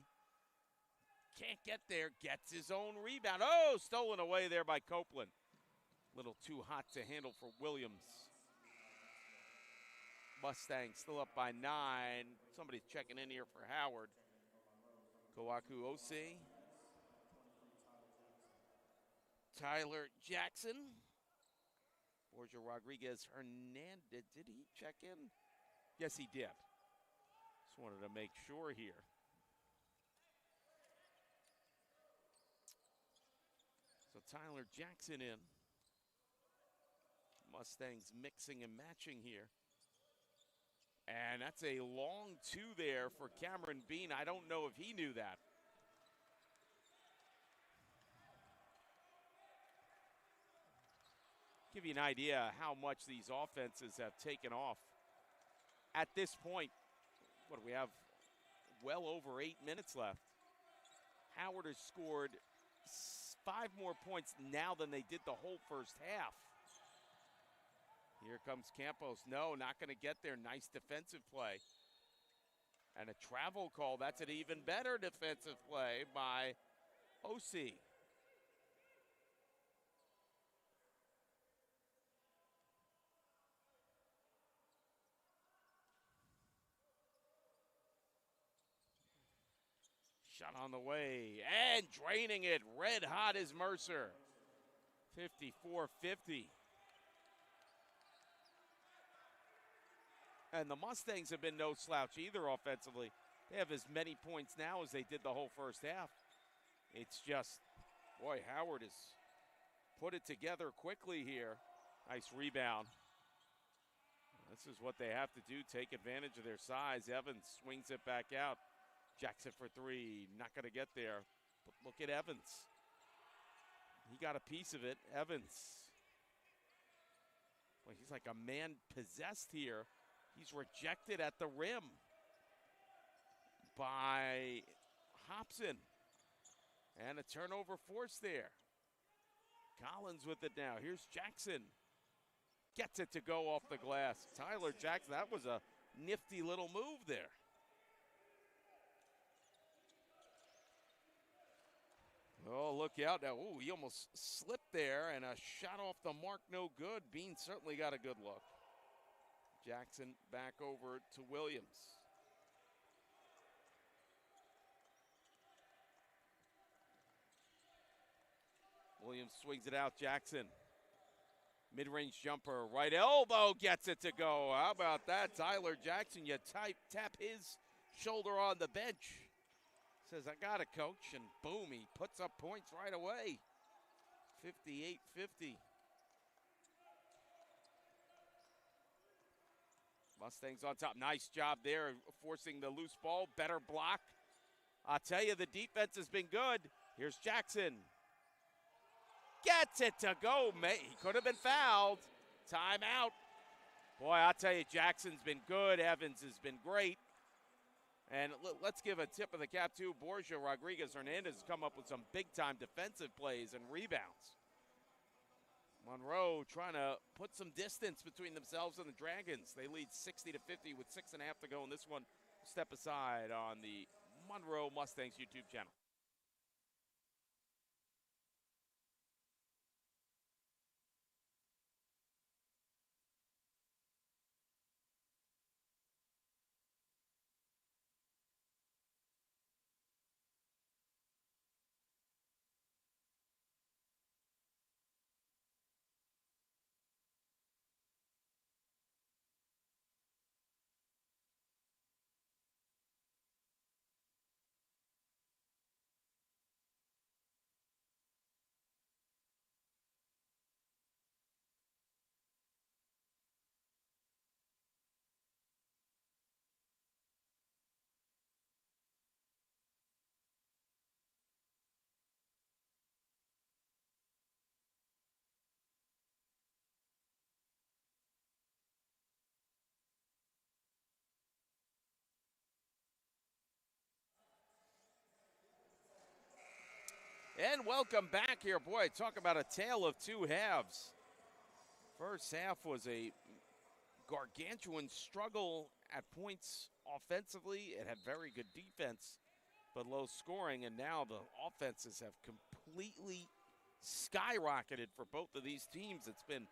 can't get there. Gets his own rebound. Oh, stolen away there by Copeland. Little too hot to handle for Williams. Mustangs still up by 9. Somebody's checking in here for Howard. Kawaku Ose. Tyler Jackson. Borja Rodriguez Hernandez. Did he check in? Yes, he did. Just wanted to make sure here. So Tyler Jackson in. Mustangs mixing and matching here. And that's a long two there for Cameron Bean. I don't know if he knew that. Give you an idea how much these offenses have taken off. At this point, what do we have? Well over 8 minutes left. Howard has scored 5 more points now than they did the whole first half. Here comes Campos. No, not going to get there. Nice defensive play. And a travel call. That's an even better defensive play by O.C. Shot on the way. And draining it. Red hot is Mercer. 54-50. And the Mustangs have been no slouch either offensively. They have as many points now as they did the whole first half. It's just, boy, Howard has put it together quickly here. Nice rebound. This is what they have to do, take advantage of their size. Evans swings it back out. Jackson for three, not going to get there. But look at Evans. He got a piece of it. Evans. Boy, he's like a man possessed here. He's rejected at the rim by Hobson. And a turnover forced there. Collins with it now. Here's Jackson. Gets it to go off the glass. Tyler Jackson, that was a nifty little move there. Oh, look out now. Ooh, he almost slipped there, and a shot off the mark, no good. Bean certainly got a good look. Jackson back over to Williams. Williams swings it out, Jackson. Mid-range jumper, right elbow gets it to go. How about that? Tyler Jackson, you tap his shoulder on the bench. Says, I got it, coach, and boom, he puts up points right away. 58-50. Mustangs on top. Nice job there, forcing the loose ball. Better block. I'll tell you, the defense has been good. Here's Jackson. Gets it to go. He could have been fouled. Timeout. Boy, I'll tell you, Jackson's been good. Evans has been great. And let's give a tip of the cap to Borja Rodriguez Hernandez has come up with some big-time defensive plays and rebounds. Monroe trying to put some distance between themselves and the Dragons. They lead 60-50 with 6.5 to go in this one. Step aside on the Monroe Mustangs YouTube channel. And welcome back here. Boy, talk about a tale of two halves. First half was a gargantuan struggle at points offensively. It had very good defense, but low scoring. And now the offenses have completely skyrocketed for both of these teams. It's been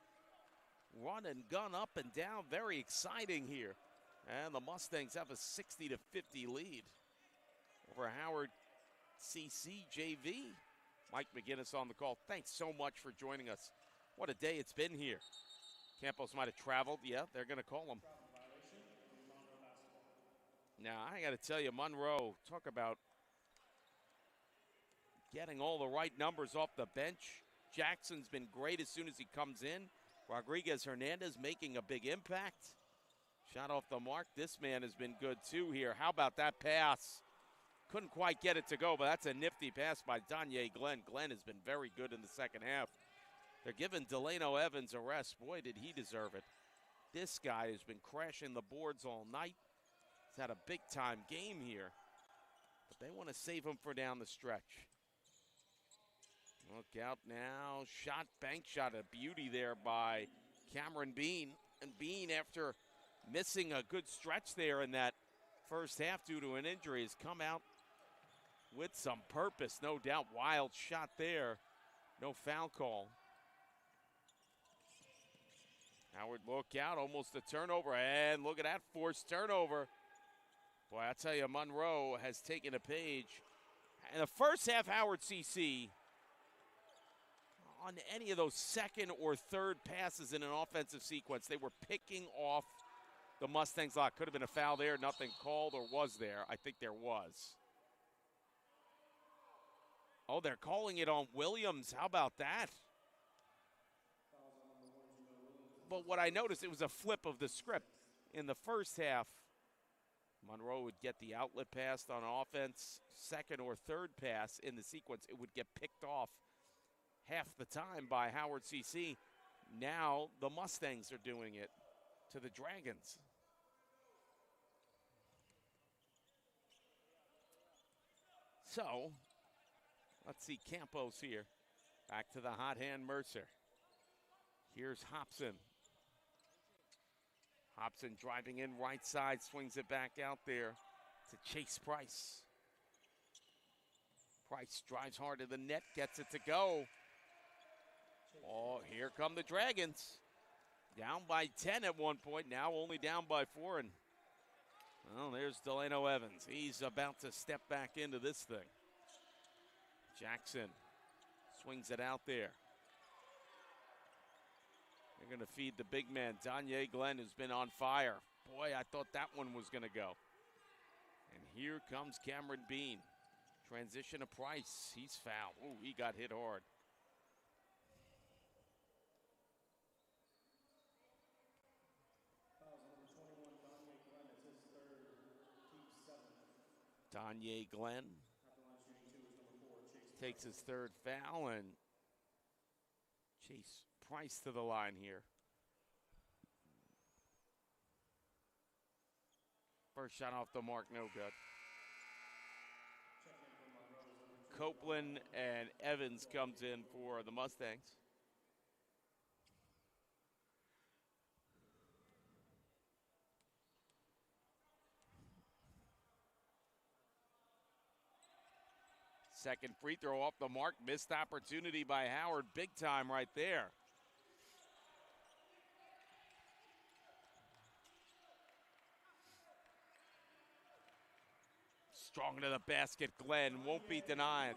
run and gun up and down. Very exciting here. And the Mustangs have a 60-50 lead over Howard CC JV. Mike McGinnis on the call. Thanks so much for joining us. What a day it's been here. Campos might have traveled. Yeah, they're going to call him. Now, I got to tell you, Monroe, talk about getting all the right numbers off the bench. Jackson's been great as soon as he comes in. Rodriguez Hernandez making a big impact. Shot off the mark. This man has been good too here. How about that pass? Couldn't quite get it to go, but that's a nifty pass by Danye Glenn. Glenn has been very good in the second half. They're giving Delano Evans a rest. Boy, did he deserve it. This guy has been crashing the boards all night. He's had a big-time game here, but they want to save him for down the stretch. Look out now. Shot, bank shot, a beauty there by Cameron Bean. And Bean, after missing a good stretch there in that first half due to an injury, has come out with some purpose, no doubt. Wild shot there. No foul call. Howard, look out, almost a turnover, and look at that forced turnover. Boy, I tell you, Monroe has taken a page. In the first half, Howard CC, on any of those second or third passes in an offensive sequence, they were picking off the Mustangs' lot. Could have been a foul there, nothing called, or was there? I think there was. Oh, they're calling it on Williams. How about that? But what I noticed, it was a flip of the script. In the first half, Monroe would get the outlet pass on offense. Second or third pass in the sequence, it would get picked off half the time by Howard CC. Now the Mustangs are doing it to the Dragons. So, let's see Campos here. Back to the hot hand Mercer. Here's Hobson. Hobson driving in right side, swings it back out there to Chase Price. Price drives hard to the net, gets it to go. Oh, here come the Dragons. Down by 10 at one point, now only down by 4. And, well, there's Delano Evans. He's about to step back into this thing. Jackson swings it out there. They're going to feed the big man, Danye Glenn, who's been on fire. Boy, I thought that one was going to go. And here comes Cameron Bean. Transition to Price. He's fouled. Ooh, he got hit hard. Danye Glenn takes his third foul, and Chase Price to the line here. First shot off the mark, no good. Copeland and Evans comes in for the Mustangs. Second free throw off the mark. Missed opportunity by Howard. Big time right there. Strong to the basket, Glenn. Won't be denied.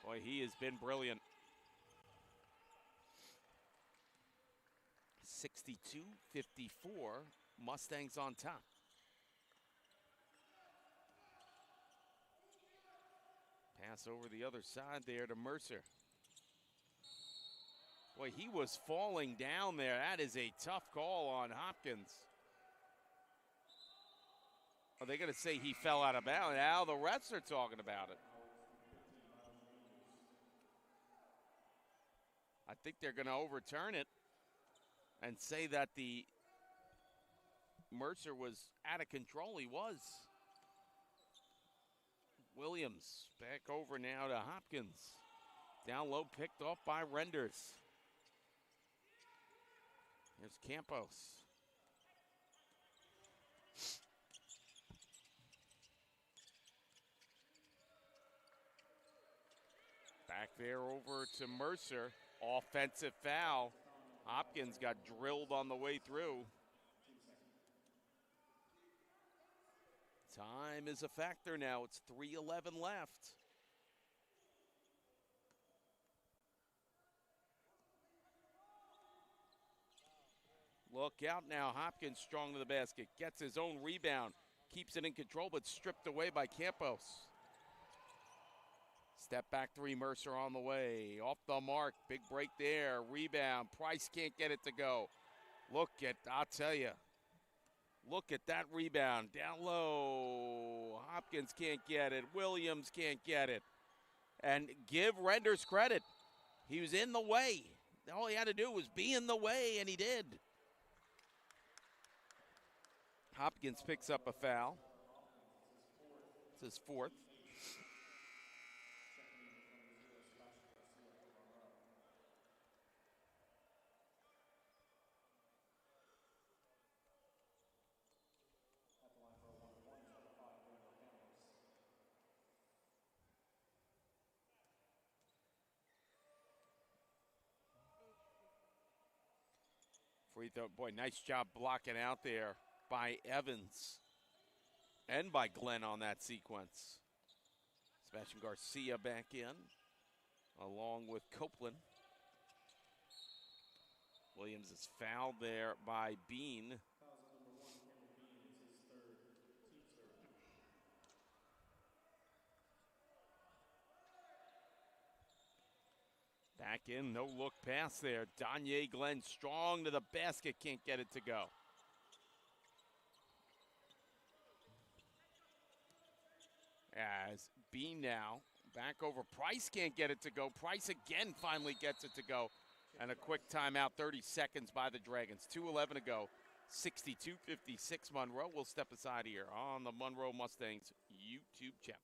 Boy, he has been brilliant. 62-54. Mustangs on top. Pass over the other side there to Mercer. Boy, he was falling down there. That is a tough call on Hopkins. Are they going to say he fell out of bounds? Now the refs are talking about it. I think they're going to overturn it and say that the Mercer was out of control. He was. Williams back over now to Hopkins. Down low, picked off by Renders. Here's Campos. Back there over to Mercer. Offensive foul. Hopkins got drilled on the way through. Time is a factor now. It's 3:11 left. Look out now. Hopkins strong to the basket. Gets his own rebound. Keeps it in control, but stripped away by Campos. Step back three, Mercer on the way. Off the mark. Big break there. Rebound. Price can't get it to go. Look at, I'll tell you. Look at that rebound. Down low. Hopkins can't get it. Williams can't get it. And give Renders credit. He was in the way. All he had to do was be in the way, and he did. Hopkins picks up a foul. It's his fourth. Free throw, boy, nice job blocking out there by Evans and by Glenn on that sequence. Sebastian Garcia back in, along with Copeland. Williams is fouled there by Bean. Back in, no look pass there. Danye Glenn strong to the basket, can't get it to go. As Bean now back over. Price can't get it to go. Price again finally gets it to go. And a quick timeout, 30 seconds by the Dragons. 2:11 to go. 62-56 Monroe. We'll step aside here on the Monroe Mustangs YouTube channel.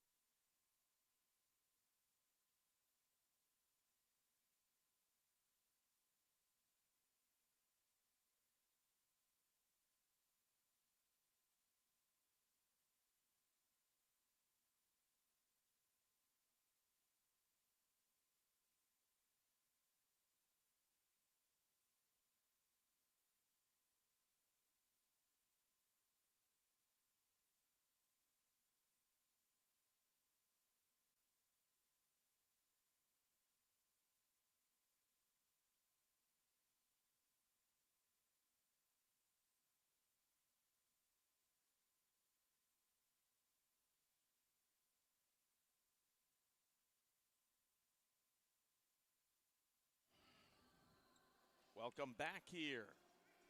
Welcome back here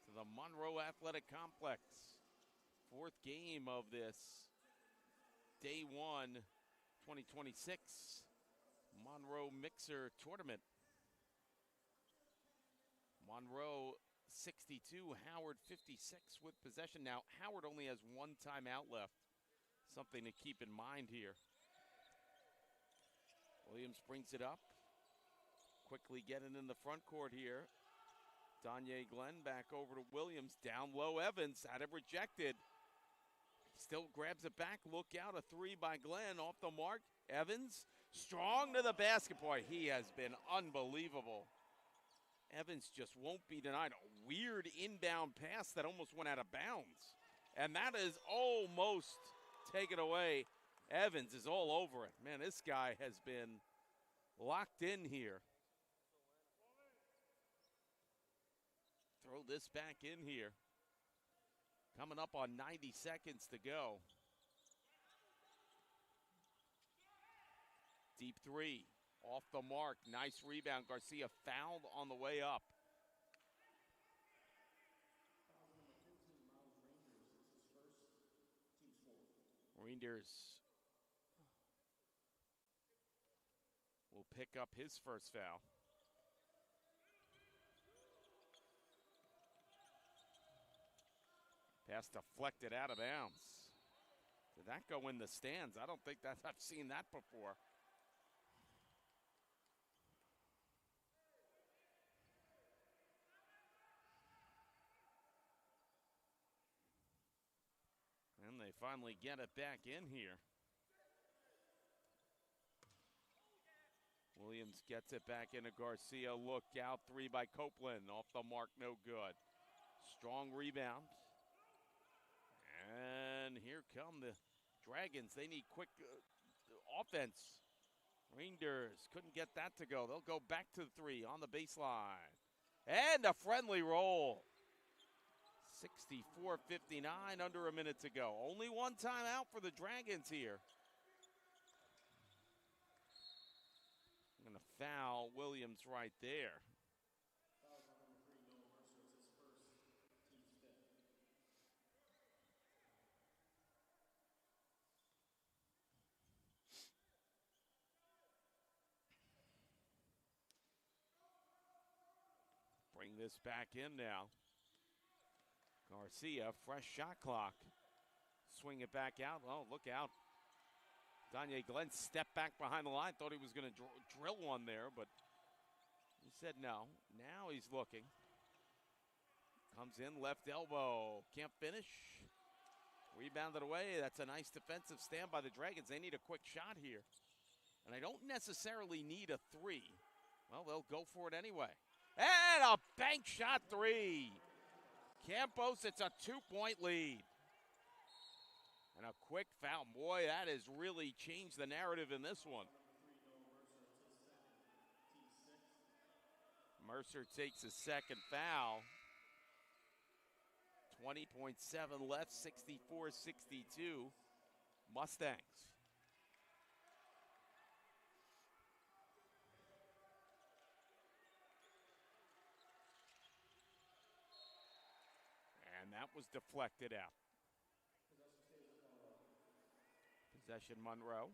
to the Monroe Athletic Complex. Fourth game of this Day 1 2026 Monroe Mixer Tournament. Monroe 62, Howard 56 with possession. Now, Howard only has one timeout left. Something to keep in mind here. Williams brings it up. Quickly getting in the front court here. Danye Glenn back over to Williams. Down low, Evans had it rejected. Still grabs it back. Look out, a three by Glenn off the mark. Evans, strong to the basket. Boy, he has been unbelievable. Evans just won't be denied. A weird inbound pass that almost went out of bounds. And that is almost taken away. Evans is all over it. Man, this guy has been locked in here. Throw this back in here. Coming up on 90 seconds to go. Deep three, off the mark. Nice rebound. Garcia fouled on the way up. Rangers will pick up his first foul. Pass deflected out of bounds. Did that go in the stands? I don't think that I've seen that before. And they finally get it back in here. Williams gets it back into Garcia. Look out, three by Copeland. Off the mark, no good. Strong rebound. And here come the Dragons. They need quick offense. Rangers couldn't get that to go. They'll go back to the three on the baseline. And a friendly roll. 64-59, under a minute to go. Only one timeout for the Dragons here. I'm going to foul Williams right there. Bring this back in now. Garcia, fresh shot clock. Swing it back out. Oh, look out. Danye Glenn stepped back behind the line. Thought he was going to drill one there, but he said no. Now he's looking. Comes in, left elbow. Can't finish. Rebounded away. That's a nice defensive stand by the Dragons. They need a quick shot here. And they don't necessarily need a three. Well, they'll go for it anyway. And a bank shot three. Campos, it's a 2-point lead. And a quick foul. Boy, that has really changed the narrative in this one. Mercer takes his second foul. 20.7 left, 64-62. Mustangs. And that was deflected out. Possession Monroe.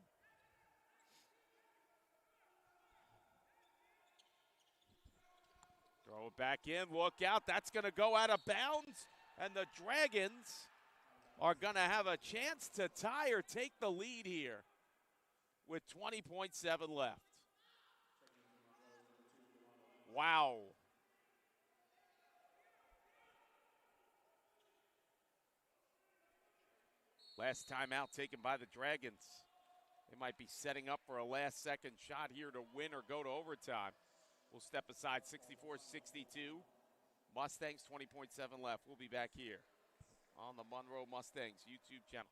Throw it back in, look out, that's gonna go out of bounds. And the Dragons are gonna have a chance to tie or take the lead here with 20.7 left. Wow. Last timeout taken by the Dragons. They might be setting up for a last-second shot here to win or go to overtime. We'll step aside. 64-62. Mustangs, 20.7 left. We'll be back here on the Monroe Mustangs YouTube channel.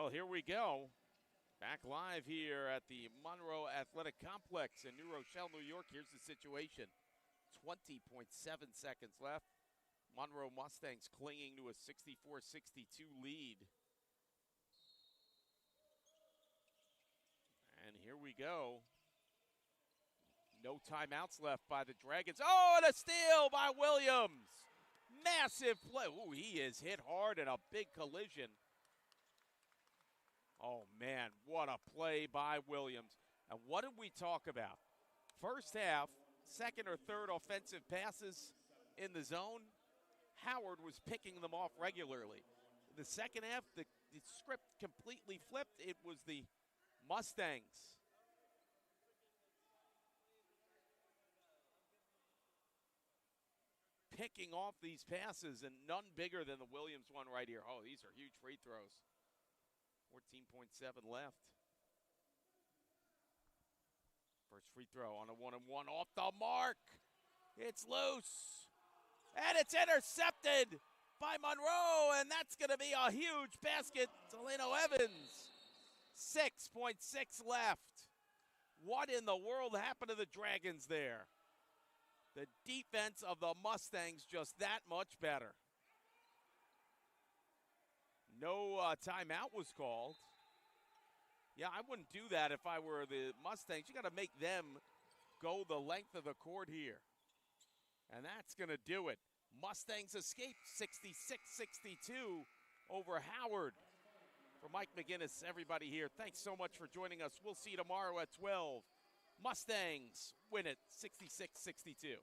Well, here we go. Back live here at the Monroe Athletic Complex in New Rochelle, New York. Here's the situation. 20.7 seconds left. Monroe Mustangs clinging to a 64-62 lead. And here we go. No timeouts left by the Dragons. Oh, and a steal by Williams. Massive play. Ooh, he is hit hard in a big collision. Oh, man, what a play by Williams. And what did we talk about? First half, second or third offensive passes in the zone, Howard was picking them off regularly. The second half, the script completely flipped. It was the Mustangs picking off these passes, and none bigger than the Williams one right here. Oh, these are huge free throws. 14.7 left. First free throw on a 1-and-1 off the mark. It's loose. And it's intercepted by Monroe, and that's going to be a huge basket to Leno Evans. 6.6 left. What in the world happened to the Dragons there? The defense of the Mustangs just that much better. No timeout was called. Yeah, I wouldn't do that if I were the Mustangs. You got to make them go the length of the court here. And that's going to do it. Mustangs escape 66-62 over Howard. For Mike McGinnis, everybody here, thanks so much for joining us. We'll see you tomorrow at 12. Mustangs win it 66-62.